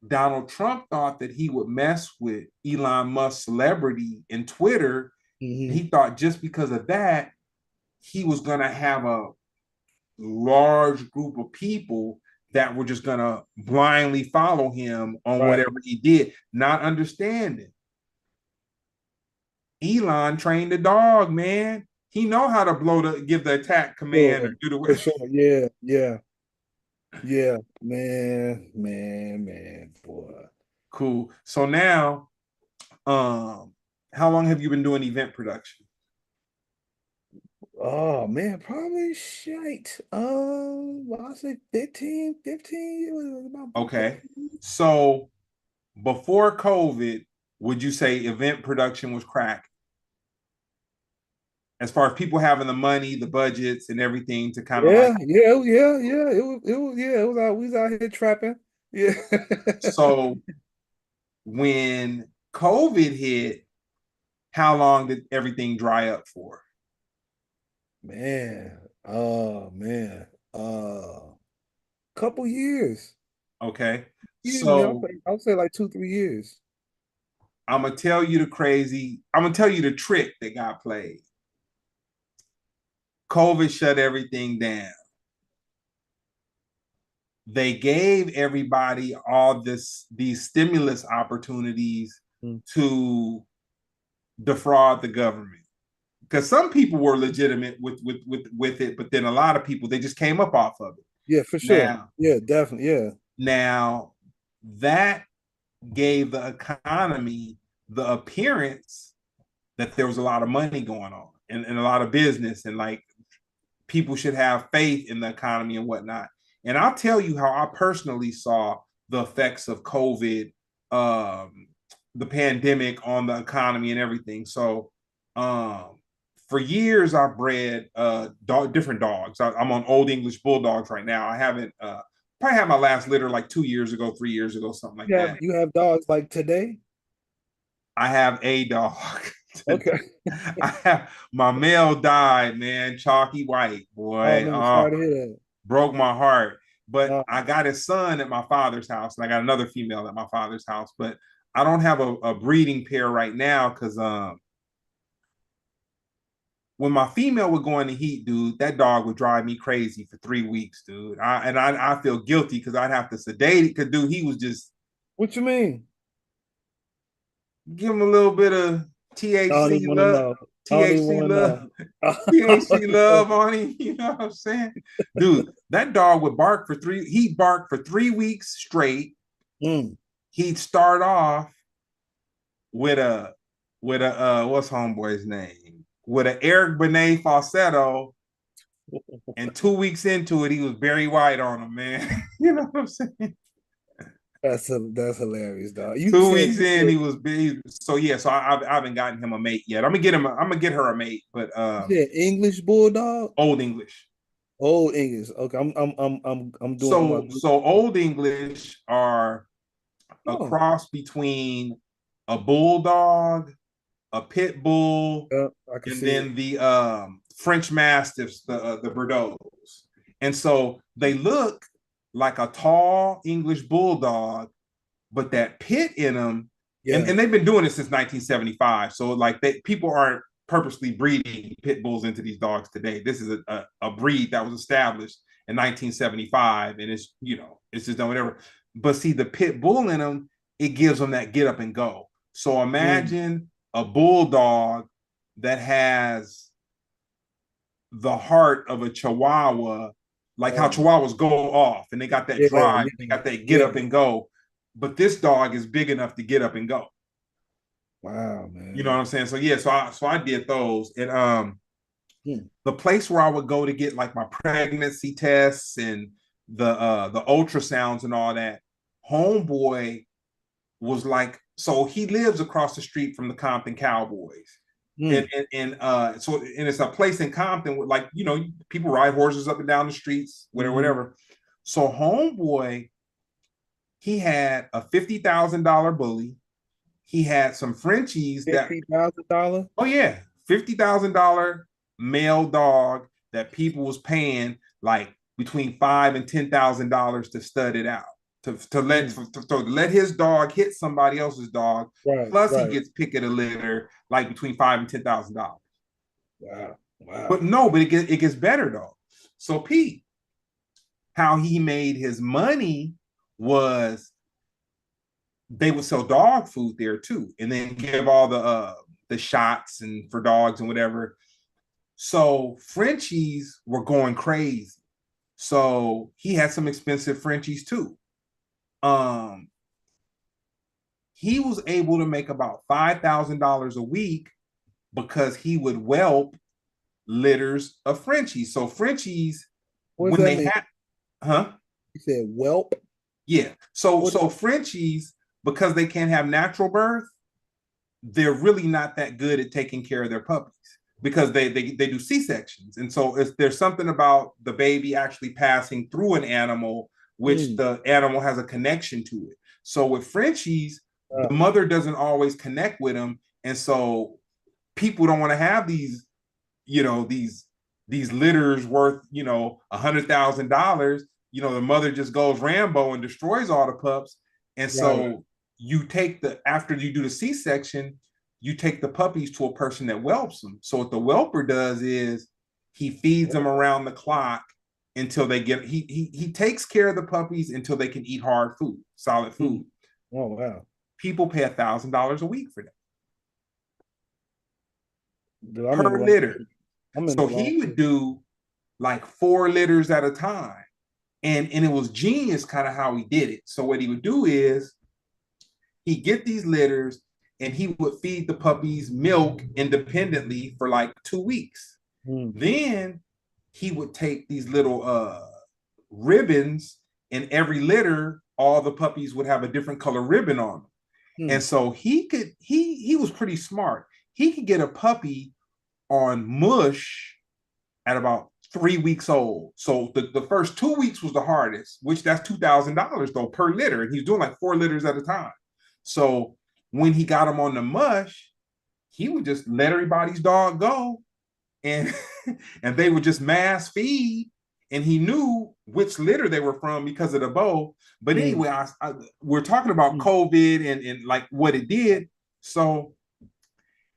Donald Trump thought that he would mess with Elon Musk's celebrity in Twitter. Mm-hmm. He thought just because of that, he was gonna have a large group of people that were just gonna blindly follow him on Right. whatever he did, not understanding. Elon trained the dog, man. He know how to give the attack command Sure. or do For the sure. Yeah. Yeah. Yeah. Man. Man. Man. Boy. cool. So now, how long have you been doing event production? Oh man, probably shite. Well, I say 15, 15. It was about Okay. 15. So before COVID, would you say event production was crack? As far as people having the money, the budgets, and everything to kind of like, Yeah, yeah, yeah, yeah. It was, yeah, it was out, we was out here trapping. Yeah. so when COVID hit, how long did everything dry up for? Man, oh man. Couple years. Okay. Years, man. So I'll say like 2, 3 years. I'm gonna tell you the trick that got played. COVID shut everything down. They gave everybody all these stimulus opportunities Mm. to defraud the government. Because some people were legitimate with it, but then a lot of people they just came up off of it. Yeah, for sure. Now, Yeah, definitely. Yeah. now that gave the economy the appearance that there was a lot of money going on and a lot of business and like people should have faith in the economy and whatnot. And I'll tell you how I personally saw the effects of COVID, um, the pandemic on the economy and everything. So, for years, I've bred different dogs. I'm on Old English Bulldogs right now. I haven't probably had my last litter like 2 years ago, 3 years ago, something like that. You have dogs like today? I have a dog. Okay. I have my male died, man. Chalky White, Oh boy. man, Oh, sorry to hear broke my heart. But that. I got his son at my father's house, and I got another female at my father's house. But I don't have a breeding pair right now because when my female would go in the heat, dude, that dog would drive me crazy for 3 weeks, dude. I feel guilty because I'd have to sedate it. Cause dude, he was just What you mean? give him a little bit of I don't even THC want to love, know. I don't even THC want to love, know. THC love on him. You know what I'm saying? Dude, that dog would bark for he'd bark for 3 weeks straight. Mm. He'd start off with a what's homeboy's name? With an Eric Benet falsetto. And 2 weeks into it, he was Barry White on him, man. You know what I'm saying? That's hilarious, dog. You 2 weeks in, he was big. So yeah, so I haven't gotten him a mate yet. I'm gonna get her a mate, but you said English bulldog? Old English. Old English. Okay, I'm doing my. So Old English are a Oh, cross between a bulldog, a pit bull, yeah, I can and see it. then the French Mastiffs, the Bordeaux's. And so they look like a tall English bulldog, but that pit in them, Yeah. and they've been doing it since 1975. So like people aren't purposely breeding pit bulls into these dogs today. This is a breed that was established in 1975, and it's just done whatever. But see, the pit bull in them, it gives them that get up and go. So Mm. imagine a bulldog that has the heart of a chihuahua, like how Oh, chihuahuas go off and they got that yeah, drive, they yeah, got that get yeah. up and go. But this dog is big enough to get up and go. Wow, You know what man. I'm saying? So yeah, so I did those. And Hmm. the place where I would go to get like my pregnancy tests and the ultrasounds and all that, homeboy was like, so he lives across the street from the Compton Cowboys. Hmm. And it's a place in Compton with, like, people ride horses up and down the streets, whatever, Mm-hmm. whatever. So homeboy, he had a $50,000 bully. He had some Frenchies that, $50,000? oh yeah, $50,000 male dog that people was paying like between $5,000 and $10,000 to stud it out. Mm. To let his dog hit somebody else's dog, Right, plus he right. gets pick of the litter like between $5,000 and $10,000. Wow, But wow. no, but it gets better though. So Pete, how he made his money was they would sell dog food there too, and then give all the shots and for dogs and whatever. So Frenchies were going crazy. So he had some expensive Frenchies too. Um, he was able to make about $5,000 a week because he would whelp litters of Frenchies. So Frenchies, What does when that they mean? had, huh? You said whelp? Yeah. So What? so Frenchies, because they can't have natural birth, they're really not that good at taking care of their puppies because they do C-sections. And so there's something about the baby actually passing through an animal, which Mm. the animal has a connection to it. So with Frenchies, the Uh, mother doesn't always connect with them. And so people don't want to have these litters worth, $100,000. The mother just goes Rambo and destroys all the pups. And right. so after you do the C-section, you take the puppies to a person that whelps them. So what the whelper does is he feeds them around the clock until they get he takes care of the puppies until they can eat hard food, solid Mm. food. Oh, wow. People pay $1,000 a week for that Dude, I'm in the per wrong. litter. I'm in the So wrong. he would do like 4 litters at a time. And it was genius kind of how he did it. So what he would do is he'd get these litters and he would feed the puppies milk independently for like 2 weeks. Mm. Then he would take these little ribbons, and every litter, all the puppies would have a different color ribbon on them. And Mm. so he was pretty smart. He could get a puppy on mush at about 3 weeks old. So the first 2 weeks was the hardest, which that's $2,000 though per litter. And he's doing like 4 litters at a time. So when he got him on the mush, he would just let everybody's dog go, and and they would just mass feed, and he knew which litter they were from because of the bow. But Mm, anyway, we're talking about mm, COVID and like what it did. So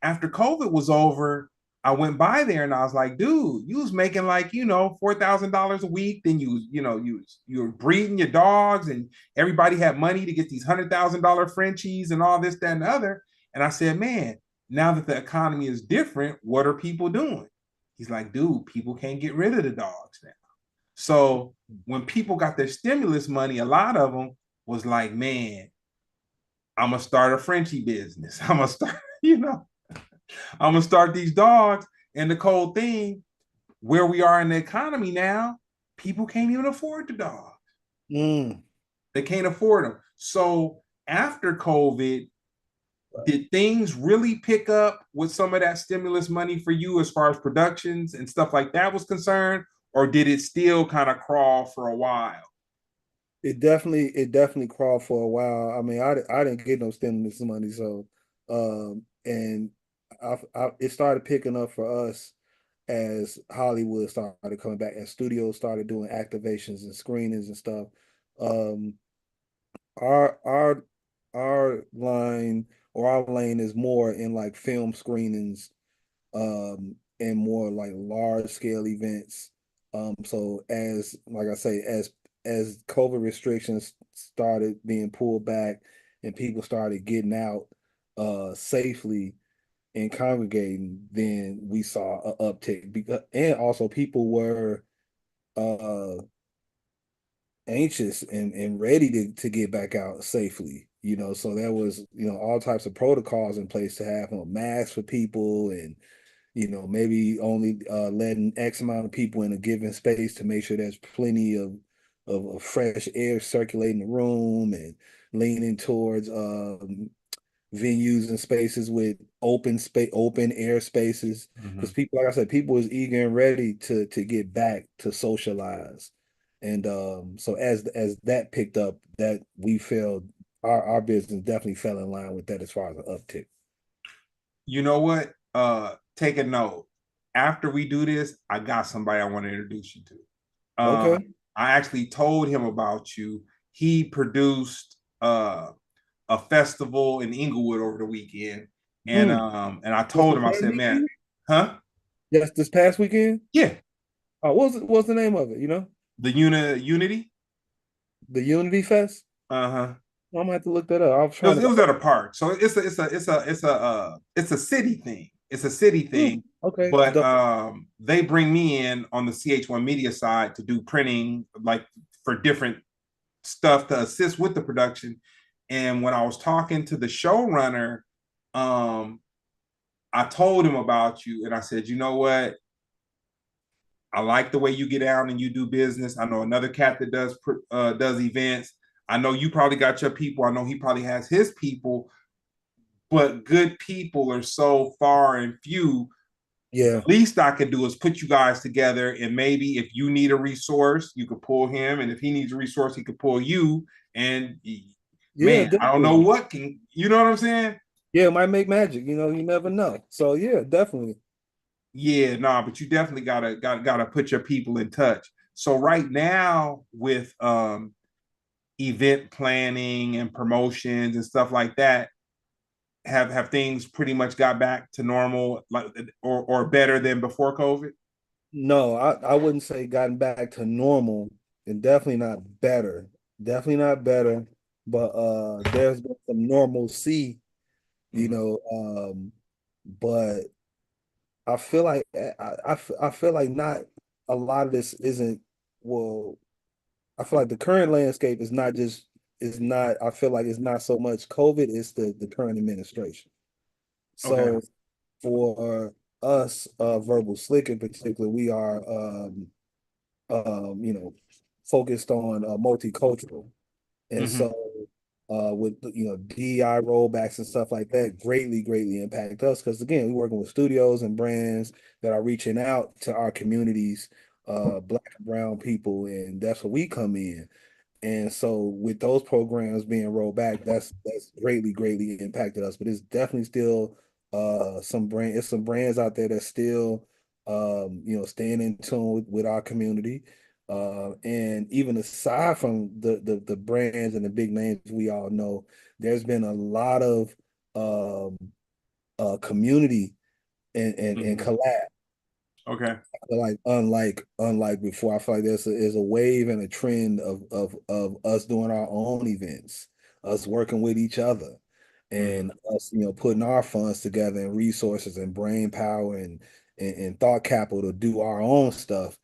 after COVID was over, I went by there and I was like, dude, you was making like, $4,000 a week. Then you were breeding your dogs, and everybody had money to get these $100,000 Frenchies and all this, that, and the other. And I said, man, now that the economy is different, what are people doing? He's like, dude, people can't get rid of the dogs now. So when people got their stimulus money, a lot of them was like, man, I'm gonna start a Frenchie business. I'm gonna start, I'm gonna start these dogs. And the cold thing, where we are in the economy now, people can't even afford the dogs. mm. They can't afford them. So after COVID, did things really pick up with some of that stimulus money for you as far as productions and stuff like that was concerned? Or did it still kind of crawl for a while? It definitely crawled for a while. I mean, I didn't get no stimulus money, so and it started picking up for us as Hollywood started coming back, and studios started doing activations and screenings and stuff. Um, our our our line or our lane is more in like film screenings, and more like large scale events. So as like I say, as COVID restrictions started being pulled back and people started getting out safely and congregating, then we saw an uptick because, and also people were uh anxious and ready to get back out safely, so there was, all types of protocols in place to have masks for people, and maybe only letting X amount of people in a given space to make sure there's plenty of fresh air circulating the room, and leaning towards venues and spaces with open air spaces, because Mhm. people, like I said, people was eager and ready to get back to socialize. And so as that picked up, that we felt our business definitely fell in line with that as far as an uptick. You know what? Take a note. After we do this, I got somebody I want to introduce you to. Okay. I actually told him about you. He produced a festival in Inglewood over the weekend, and Hmm. I Was told the him, I same said, man, weekend? huh? Yes, this past weekend. Yeah, What's the name of it? the Unity. The Unity Fest. Uh-huh. I'm gonna have to look that up. I was It trying was to. it was at a park, so it's a city thing. It's a city thing, Okay. but they bring me in on the CH1 Media side to do printing, like for different stuff to assist with the production. And when I was talking to the showrunner, um, I told him about you, and I said, you know what? I like the way you get out and you do business. I know another cat that does events. I know you probably got your people. I know he probably has his people, but good people are so far and few. The Yeah. least I could do is put you guys together, and maybe if you need a resource, you could pull him, and if he needs a resource, he could pull you. And Yeah, man, I don't know definitely. what can, you know what I'm saying? Yeah, it might make magic. You never know. So yeah, definitely. Yeah, no, but you definitely gotta put your people in touch. So right now with event planning and promotions and stuff like that, have things pretty much got back to normal, like or better than before COVID? No, I wouldn't say gotten back to normal, and definitely not better. Definitely not better. But there's been some normalcy, you Mhm. know. But I feel like I feel like not a lot of this isn't, well, I feel like the current landscape is not, I feel like it's not so much COVID, it's the current administration. Okay. So for us, Verbal Slick in particular, we are um, you know, focused on multicultural. And Hmm. so with DEI rollbacks and stuff like that greatly impact us, because again, we're working with studios and brands that are reaching out to our communities, Black and brown people, and that's where we come in. And so with those programs being rolled back, that's greatly impacted us. But it's definitely still some brands out there that still staying in tune with our community. And even aside from the brands and the big names we all know, there's been a lot of um community and Mhm. collab. Okay. Like unlike before, I feel like there's a wave and a trend of us doing our own events, us working with each other, Mhm. and us putting our funds together and resources and brain power and thought capital to do our own stuff.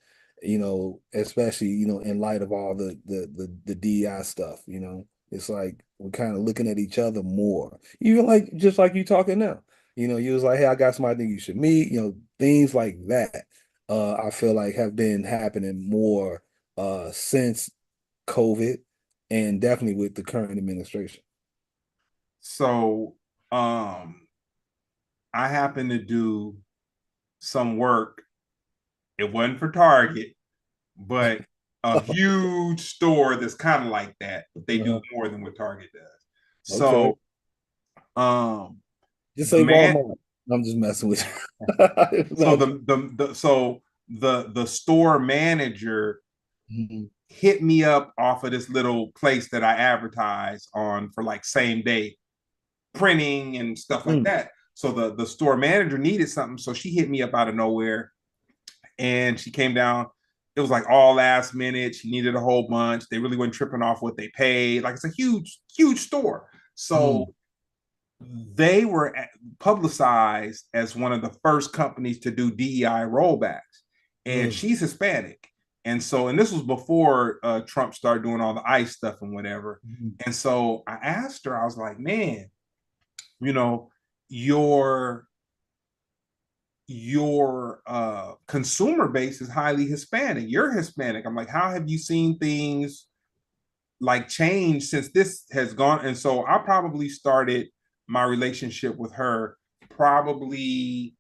Especially in light of all the DEI stuff. It's like we're kind of looking at each other more, even like just like you talking now. You was like, hey, I got somebody you should meet. Things like that I feel like have been happening more since COVID and definitely with the current administration. So, I happen to do some work. It wasn't for Target, but a huge store that's kind of like that, but they do Uh-huh. more than what Target does. Okay. So, um, Just the say man, Walmart. I'm just messing with you. so No. the store manager Mhm. hit me up off of this little place that I advertise on for like same day printing and stuff like Mm, that. So the store manager needed something, so she hit me up out of nowhere, and she came down. It was like all last minute. She needed a whole bunch. They really weren't tripping off what they paid. Like it's a huge store. So mm, they were publicized as one of the first companies to do DEI rollbacks. And mm, she's Hispanic. And this was before Trump started doing all the ICE stuff and whatever. mm, And so I asked her, I was like, man, you know, your consumer base is highly Hispanic. You're Hispanic. I'm like, how have you seen things like change since this has gone? And so I probably started my relationship with her probably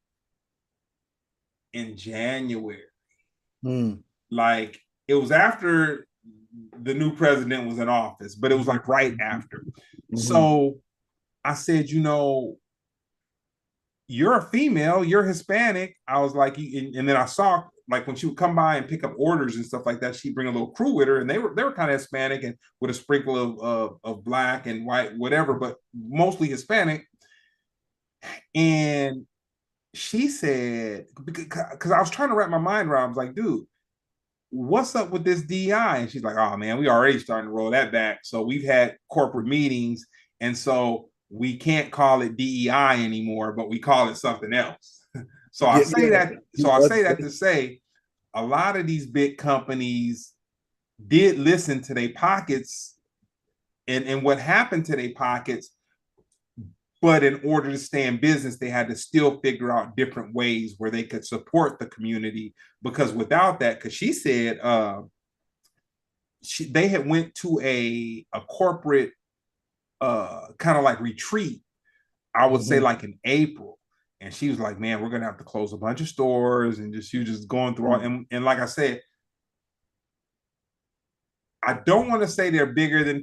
in January. mm, Like it was after the new president was in office, but it was mhm, like right after. mhm. So I said, you're a female, you're Hispanic. I was like, and then I saw like when she would come by and pick up orders and stuff like that, she'd bring a little crew with her, and they were kind of Hispanic and with a sprinkle of black and white, whatever, but mostly Hispanic. And she said, because I was trying to wrap my mind around, I was like, dude, what's up with this DI? And she's like, oh man, we already starting to roll that back. So we've had corporate meetings, and so we can't call it DEI anymore, but we call it something else. So I Yeah, say yeah. that. So I say that to say a lot of these big companies did listen to their pockets and what happened to their pockets. But in order to stay in business, they had to still figure out different ways where they could support the community. Because without that, because she said they had went to a corporate kind of like retreat, I would say Mhm, like in April. And she was like, man, we're gonna have to close a bunch of stores and just you just going through all mm, and like I said, I don't want to say they're bigger than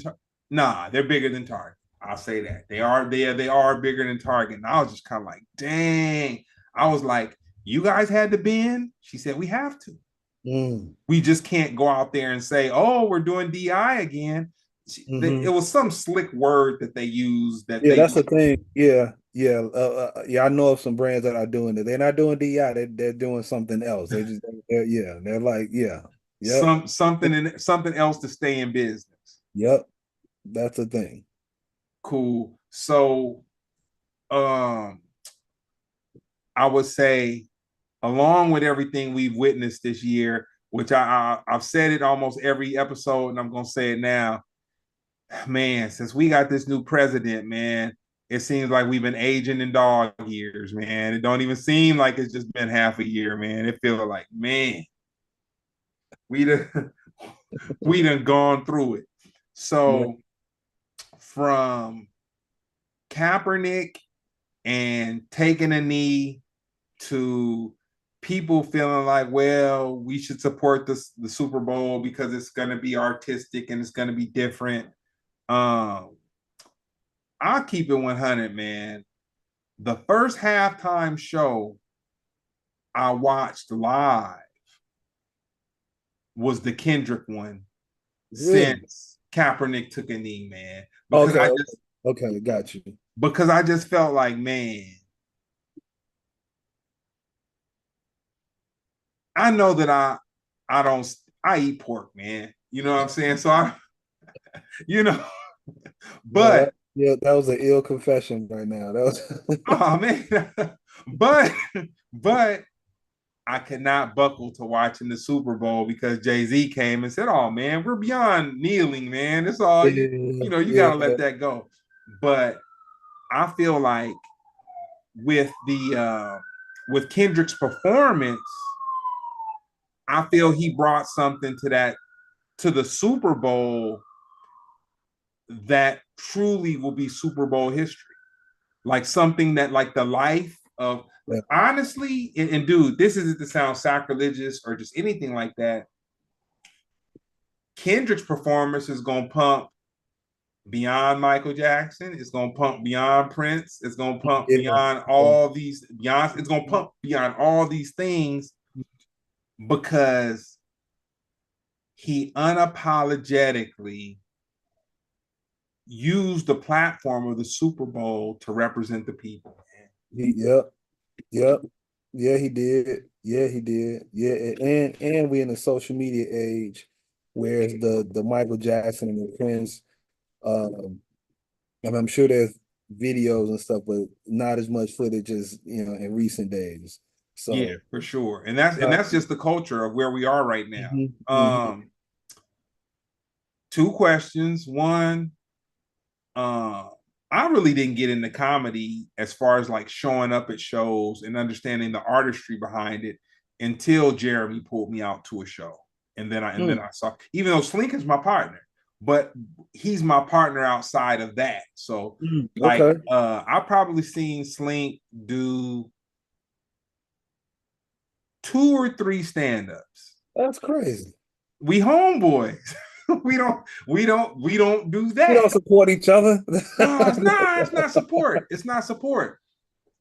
nah, they're bigger than Target. I'll say that. They are bigger than Target. And I was just kind of like, dang. I was like, you guys had to bend? She said, we have to. mm, We just can't go out there and say, oh, we're doing DI again. It mhm. was some slick word that they used that Yeah, they that's the thing. Yeah, yeah, yeah. I know of some brands that are doing it. They're not doing DI. They're doing something else. Yeah. They're like, yeah, yep, something else to stay in business. yep. That's the thing. Cool. So I would say along with everything we've witnessed this year, which I've said it almost every episode, and I'm gonna say it now, man. Since we got this new president, man, it seems like we've been aging in dog years, man. It don't even seem like it's just been half a year, man. It feels like, man, we done we done gone through it. Yeah. So from Kaepernick and taking a knee to people feeling like, well, we should support the Super Bowl because it's going to be artistic and it's going to be different. Um, I'll keep it 100, man. The first halftime show I watched live was the Kendrick one Really? since Kaepernick took a knee, man. Because Okay, I okay, just okay, got you. because I just felt like, man, I know that I don't I eat pork, man. You know what I'm saying? So I, you know, Yeah, but that was an ill confession right now. That was oh man, but but I could not buckle to watching the Super Bowl because Jay-Z came and said, "Oh man, we're beyond kneeling, man. It's all yeah, you know, you yeah, gotta let that go." But I feel like with the with Kendrick's performance, I feel he brought something to that to the Super Bowl that truly will be Super Bowl history. Like something that like the life of yeah, honestly, and dude, this isn't to sound sacrilegious or just anything like that. Kendrick's performance is gonna pump beyond Michael Jackson. It's gonna pump beyond Prince. It's gonna pump yeah. beyond all these beyond. It's gonna pump beyond all these things because he unapologetically used the platform of the Super Bowl to represent the people. Yep, yep, yeah, he did. Yeah, he did. Yeah, and we in a social media age, whereas the Michael Jackson and the Prince, um, and I'm sure there's videos and stuff, but not as much footage as in recent days. Yeah, So, for sure. And uh, that's just the culture of where we are right now. mhm, mhm. Um, two questions. One, uh, I really didn't get into comedy as far as like showing up at shows and understanding the artistry behind it until Jeremy pulled me out to a show. And then I saw, even though Slink is my partner, but he's my partner outside of that. So like Okay, I probably seen Slink do two or three stand-ups. that's crazy. We homeboys. We don't do We that. don't support each other. No, it's not support. It's not support.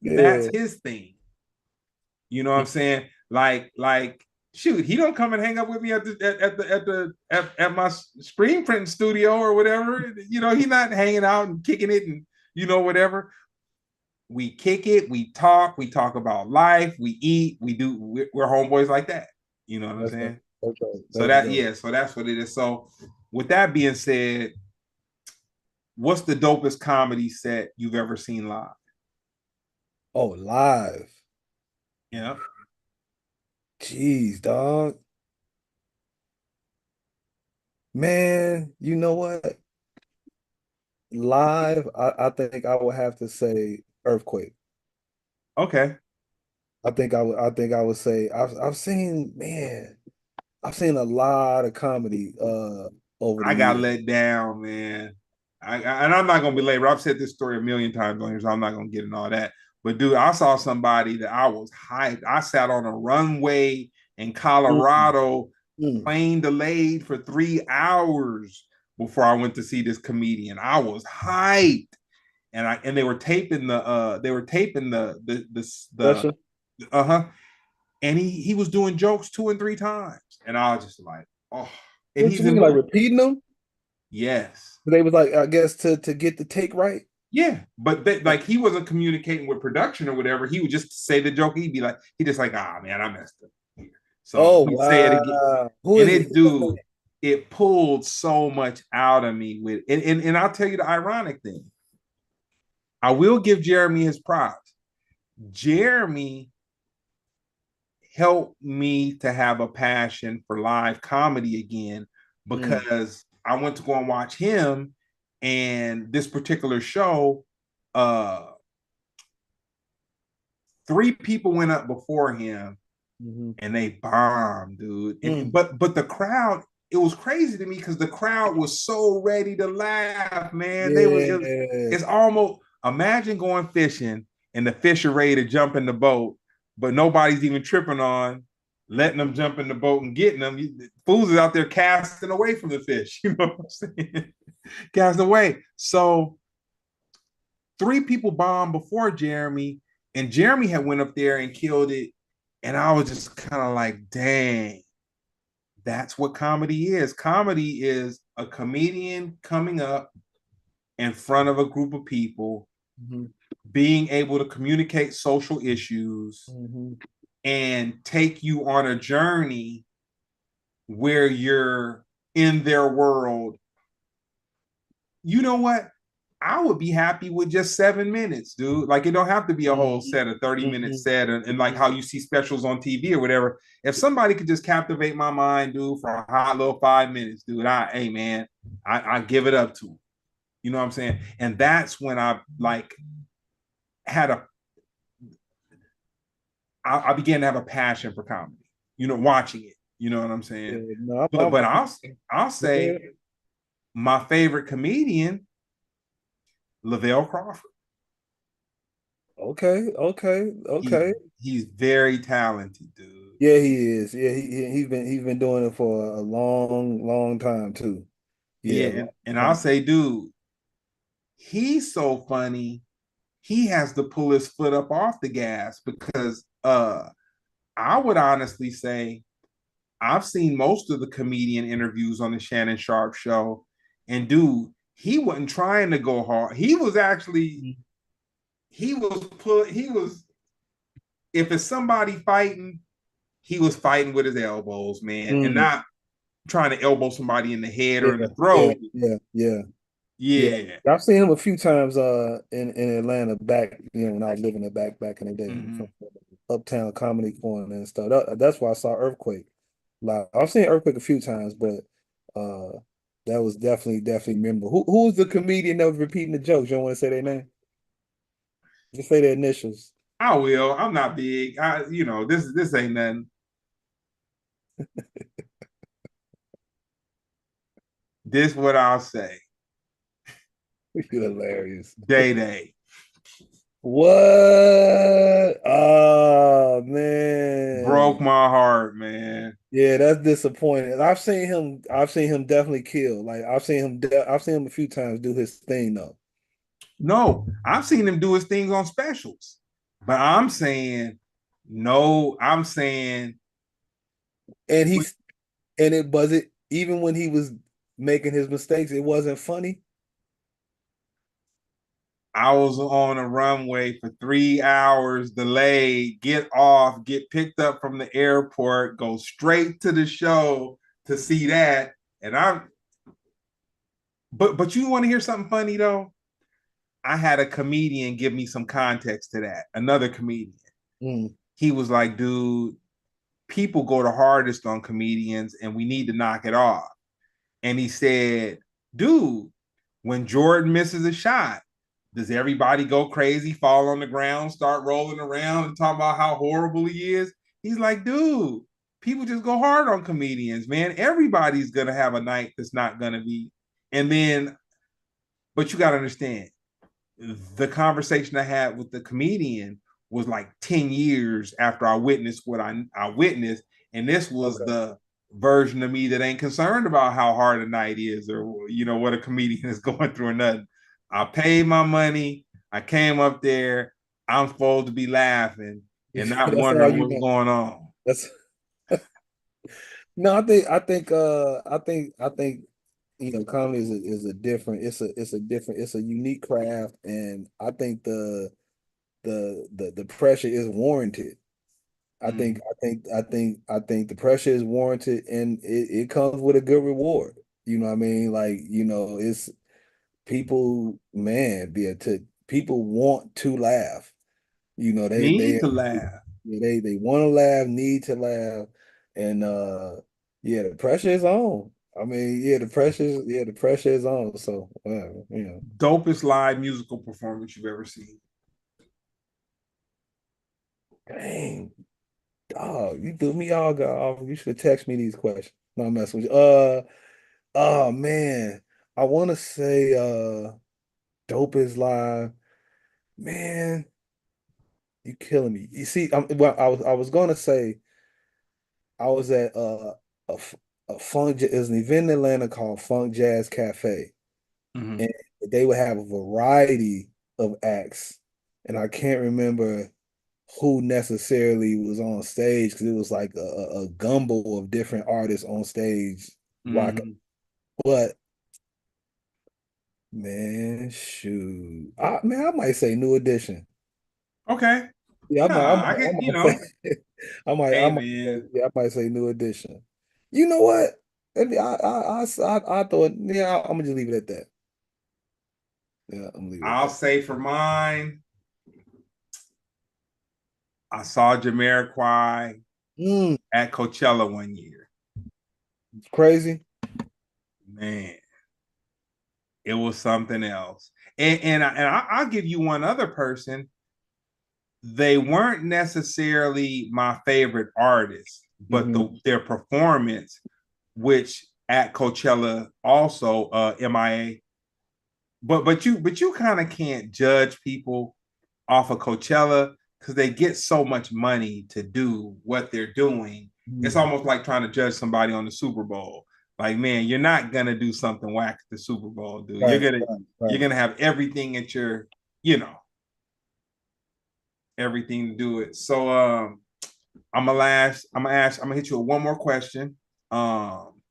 That's Yeah. his thing. You know what I'm saying? Like shoot, he don't come and hang up with me at my screen printing studio or whatever. You know, he's not hanging out and kicking it and whatever. We kick it, we talk about life, we eat, we're homeboys like that. You know what I'm That's saying? okay. So That's that dope. yeah, so that's what it is. So with that being said, what's the dopest comedy set you've ever seen live? Oh, live. Yeah. Jeez, dog. Man, you know what? Live, I think I would have to say Earthquake. Okay. I think I would say I've seen, man, I've seen a lot of comedy over the I got years. let down, man. And I'm not gonna be labor. I've said this story a million times on here, so I'm not gonna get in all that. But dude, I saw somebody that I was hyped. I sat on a runway in Mm, Colorado, mm. plane delayed for 3 hours before I went to see this comedian. I was hyped. And they were taping the Special. uh-huh. And he was doing jokes two and three times. And I was just like, oh, and What he's you in mean, like movie. repeating them? Yes. They was like, I guess to get the take right. Yeah, but like he wasn't communicating with production or whatever. He would just say the joke. He'd be like, he just like, ah, man, I messed up here. So Oh he'd say it again, wow. Who and is it? it, dude, it pulled so much out of me with, and I'll tell you the ironic thing. I will give Jeremy his props. Jeremy helped me to have a passion for live comedy again Mm, because I went to go and watch him, and this particular show, uh three people went up before him mhm. and they bombed, dude. And Mm. but the crowd, it was crazy to me because the crowd was so ready to laugh, man. Yeah. It's almost imagine going fishing and the fish are ready to jump in the boat, but nobody's even tripping on letting them jump in the boat and getting them. Fools is out there casting away from the fish. You know what I'm saying? Casting away. So 3 people bombed before Jeremy, and Jeremy had went up there and killed it. And I was just kind of like, dang, that's what comedy is. Comedy is a comedian coming up in front of a group of people, Mm-hmm. being able to communicate social issues Mm-hmm. and take you on a journey where you're in their world. You know what? I would be happy with just 7 minutes, dude. Like it don't have to be a whole set, a 30-minute Mm-hmm. set, and like how you see specials on TV or whatever. If somebody could just captivate my mind, dude, for a hot little 5 minutes, dude, hey man, I give it up to them. You know what I'm saying? And that's when I like had a I began to have a passion for comedy, watching it. You know what I'm saying? Yeah, no, But I'll say my favorite comedian, Lavelle Crawford. okay, okay, He's okay. he's very talented, dude. Yeah, he is. Yeah, he's been doing it for a long, long time too. Yeah, Yeah, and I'll say, dude, he's so funny. He has to pull his foot up off the gas because I would honestly say I've seen most of the comedian interviews on the Shannon Sharp show, and dude, he wasn't trying to go hard. He was actually he was if it's somebody fighting, he was fighting with his elbows, man, and mm, not trying to elbow somebody in the head yeah, or in the yeah, throat. yeah, yeah, yeah. Yeah. I've seen him a few times in Atlanta back, when I was living there back in the day, Mm-hmm. from Uptown Comedy Corner and stuff. That's why I saw Earthquake. Like I've seen Earthquake a few times, but that was definitely memorable. Who's the comedian that was repeating the jokes? You don't want to say their name? Just say their initials. I will. I'm not big. This ain't nothing. This what I'll say. You're hilarious. Day Day. What? Oh Broke man. my heart, man. Yeah, that's disappointing. I've seen him definitely kill. Like I've seen him a few times do his thing though. No, I've seen him do his things on specials. But I'm saying, no, I'm saying And he's and it was it even when he was making his mistakes, it wasn't funny. I was on a runway for 3 hours delayed, get off, get picked up from the airport, go straight to the show to see that. And I'm but you want to hear something funny though? I had a comedian give me some context to that. Another comedian. Mm, He was like, dude, people go the hardest on comedians and we need to knock it off. And he said, dude, when Jordan misses a shot, does everybody go crazy, fall on the ground, start rolling around and talk about how horrible he is? He's like, dude, people just go hard on comedians, man. Everybody's gonna have a night that's not gonna be. And then, but you gotta understand, the conversation I had with the comedian was like 10 years after I witnessed what I witnessed. And this was okay. the version of me that ain't concerned about how hard a night is or, what a comedian is going through or nothing. I paid my money. I came up there. I'm supposed to be laughing and not That's all wondering you what's know. going on. That's no, I think comedy is a different, it's a unique craft, and I think the pressure is warranted. Mm. I think the pressure is warranted, and it comes with a good reward. You know what I mean? Like, it's people, man, people want to laugh. You know, Need to laugh. they want to laugh, need to laugh, and yeah, the pressure is on. I mean, the pressure is on. So, whatever. Dopest live musical performance you've ever seen. Dang, dog, you threw me all off. You should text me these questions. No, I'm messing with you. Oh man, I want to say dope is live, man. You killing me. You see, well, I was gonna say I was at a, f- a funk. There's an event in Atlanta called Funk Jazz Cafe, Mhm. and they would have a variety of acts, and I can't remember who necessarily was on stage because it was like a gumbo of different artists on stage rocking. Mhm. But man, shoot, I might say New Edition. Okay. Yeah, Yeah, I get, I might say, hey man, I might say New Edition. You know what? I thought, yeah, I'm gonna just leave it at that. Yeah, I'm gonna leave it at I'll that. say for mine, I saw Jamiroquai Mm, at Coachella one year. it's crazy. Man, it was something else. I'll give you one other person. They weren't necessarily my favorite artist, but Hmm. their performance, which at Coachella also MIA, but you kind of can't judge people off of Coachella because they get so much money to do what they're doing. It's Hmm. almost like trying to judge somebody on the Super Bowl. Like, man, you're not gonna do something whack at the Super Bowl, dude. You're Right, gonna right, you're right. gonna have everything at your, you know, everything to do it. So I'm gonna hit you with one more question. Um,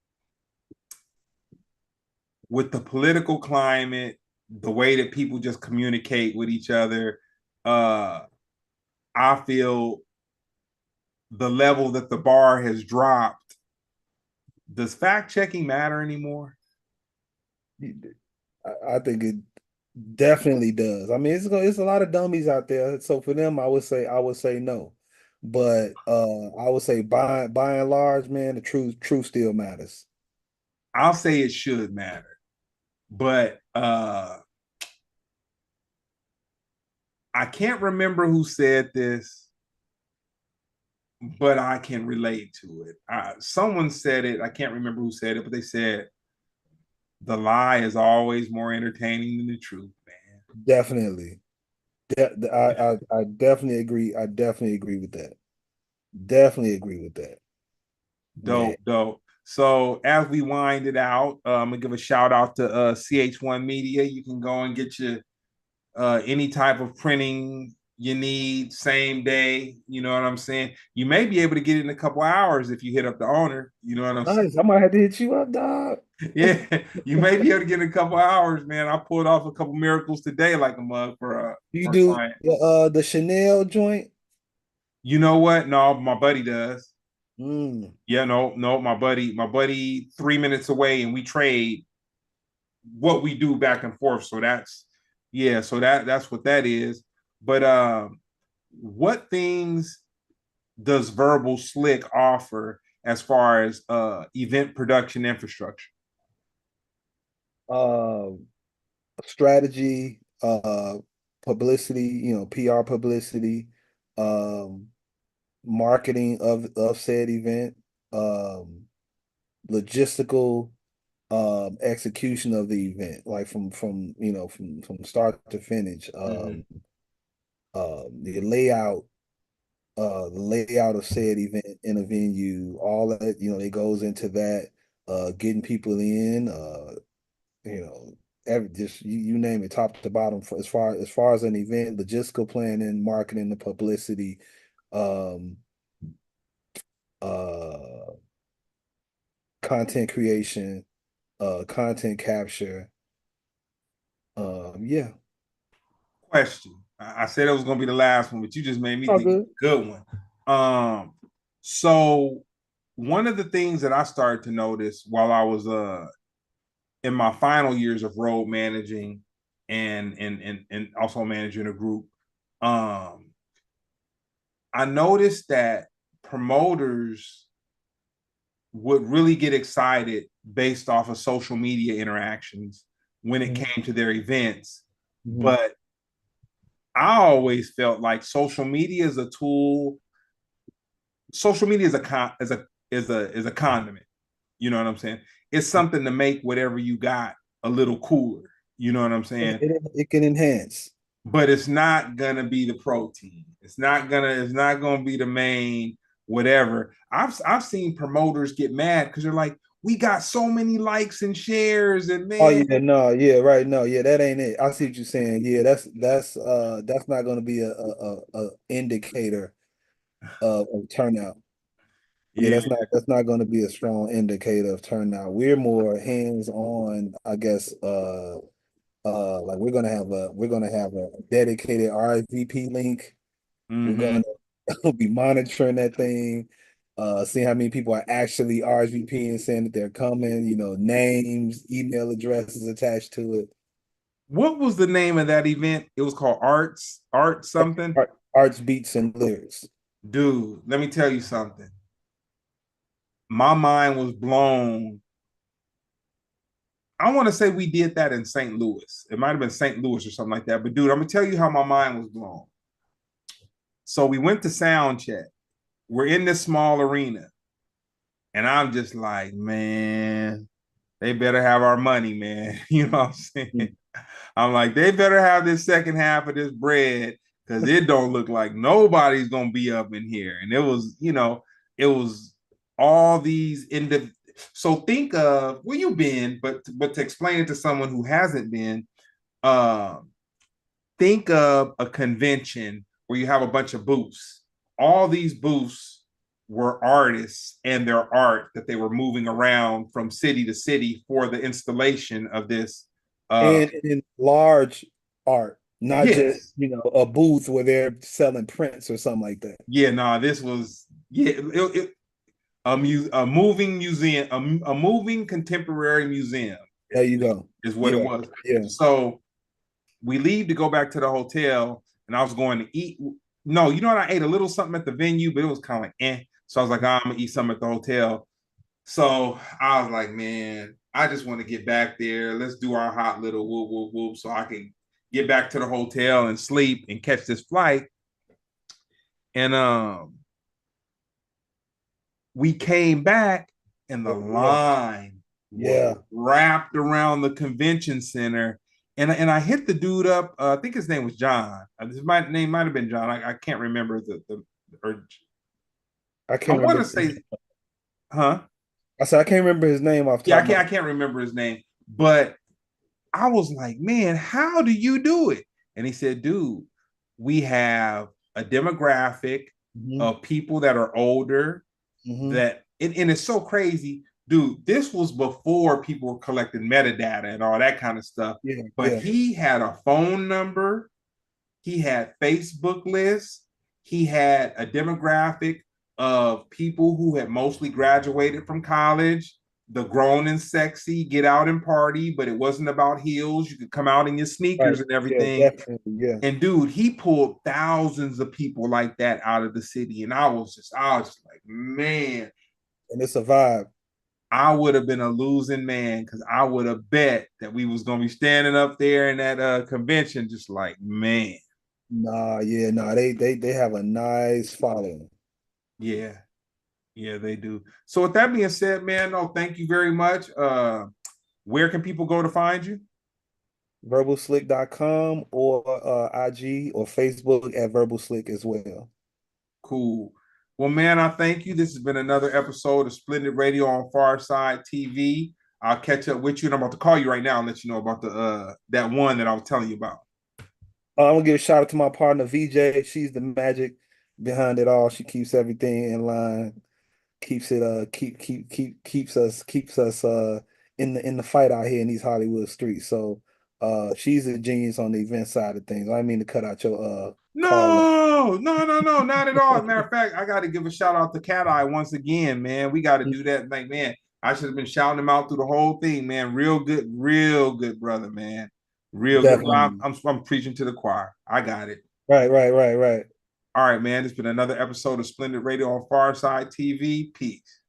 with the political climate, the way that people just communicate with each other, uh, I feel the level that the bar has dropped. Does fact checking matter anymore? I think it definitely does. I mean, it's a lot of dummies out there. So for them, I would say no. But I would say by and large, man, the truth still matters. I'll say it should matter, but I can't remember who said this, but I can relate to it. Someone said it. I can't remember who said it, but they said the lie is always more entertaining than the truth, man. Definitely. I definitely agree. I definitely agree with that. Definitely agree with that. Man. Dope, dope. So as we wind it out, I'm gonna give a shout out to CH1 Media. You can go and get your any type of printing you need same day. You know what I'm saying? You may be able to get it in a couple hours if you hit up the owner. You know what I'm saying? Nice. I might have to hit you up, dog. Yeah, you may be able to get in a couple hours, man. I pulled off a couple miracles today, like a mug You for a do client. the Chanel joint? You know what? No, my buddy does. Mm. Yeah, no, my buddy 3 minutes away, and we trade what we do back and forth. So that's yeah, so that's what that is. But what things does Verbal Slick offer as far as event production infrastructure? Uh, strategy, publicity, PR publicity, um, marketing of said event, um, logistical execution of the event, like from start to finish. Mm-hmm. The layout of said event in a venue, all that, it goes into that, getting people in, you know, just you name it, top to bottom, for as far as an event, logistical planning, marketing, the publicity, um, uh, content creation, content capture. Yeah, Question. I said it was gonna be the last one, but you just made me all think good. it's a good one. So one of the things that I started to notice while I was in my final years of road managing and also managing a group, um, I noticed that promoters would really get excited based off of social media interactions when it Mhm. came to their events. Mhm. But I always felt like social media is a tool. Social media is a is a condiment. You know what I'm saying? It's something to make whatever you got a little cooler. You know what I'm saying? It can enhance. but it's not gonna be the protein. It's not gonna be the main whatever. I've seen promoters get mad because they're like, we got so many likes and shares, and Oh man, yeah, no, yeah, right, no, yeah, that ain't it. I see what you're saying. Yeah, that's not going to be a indicator of turnout. Yeah, yeah. that's not going to be a strong indicator of turnout. We're more hands on, I guess. Like we're gonna have a dedicated RSVP link. We're Mm-hmm. gonna be monitoring that thing, seeing how many people are actually RSVPing, saying that they're coming. Names, email addresses attached to it. What was the name of that event? It was called Art something. Arts, beats, and lyrics. Dude, let me tell you something. My mind was blown. I want to say we did that in St. Louis. It might have been St. Louis or something like that. But dude, I'm gonna tell you how my mind was blown. So we went to sound check. We're in this small arena, and I'm just like, man, they better have our money, man. You know what I'm saying? I'm like, they better have this second half of this bread because it don't look like nobody's gonna be up in here. And it was, it was all these so think of where you've been, but to explain it to someone who hasn't been, uh, think of a convention where you have a bunch of booths. All these booths were artists and their art that they were moving around from city to city for the installation of this. And in large art, not just Yes, a booth where they're selling prints or something like that. yeah, no, this was a moving museum, a moving contemporary museum There you go. is what it Yeah, was. yeah. So we leave to go back to the hotel, and I was going to eat. No, you know what? I ate a little something at the venue, but it was kind of like eh. So I was like, I'm gonna eat something at the hotel. So I was like, man, I just want to get back there. Let's do our hot little whoop whoop whoop, so I can get back to the hotel and sleep and catch this flight. And we came back, and the Yeah, line was yeah. wrapped around the convention center. And I hit the dude up. I think his name was John. My name might have been John. I can't remember or I I can't want remember. to say, huh? I said I can't remember his name off the Yeah, top of my. I can't remember his name, but I was like, man, how do you do it? And he said, dude, we have a demographic Hmm. of people that are older Hmm. and it's so crazy, dude. This was before people were collecting metadata and all that kind of stuff. Yeah, But yeah. he had a phone number, he had Facebook lists, he had a demographic of people who had mostly graduated from college, the grown and sexy, get out and party, but it wasn't about heels. You could come out in your Right. sneakers and Yeah, everything. definitely. Yeah. And dude, he pulled thousands of people like that out of the city. And I was just like, man, And it's a vibe. I would have been a losing man because I would have bet that we was gonna be standing up there in that convention, just like, man, Nah, yeah, nah. They have a nice following. yeah, yeah, they do. So with that being said, man, no, thank you very much. Where can people go to find you? Verbalslick.com or IG or Facebook at Verbalslick as well. Cool. Well, man, I thank you. This has been another episode of Splendid Radio on Farside TV. I'll catch up with you, and I'm about to call you right now and let you know about the that one that I was telling you about. I'm gonna give a shout out to my partner VJ. She's the magic behind it all. She keeps everything in line, keeps it keeps us in the fight out here in these Hollywood streets. So she's a genius on the event side of things. I didn't mean to cut out your call. No, no, no, no, not at all. As a matter of fact, I got to give a shout out to Cat Eye once again, man. We got to do that. Like, man, I should have been shouting him out through the whole thing, man. Real good brother, man. Real good. Well, Definitely. I'm preaching to the choir. I got it. Right, right, right, right. All right, man. It's been another episode of Splendid Radio on Farside TV. Peace.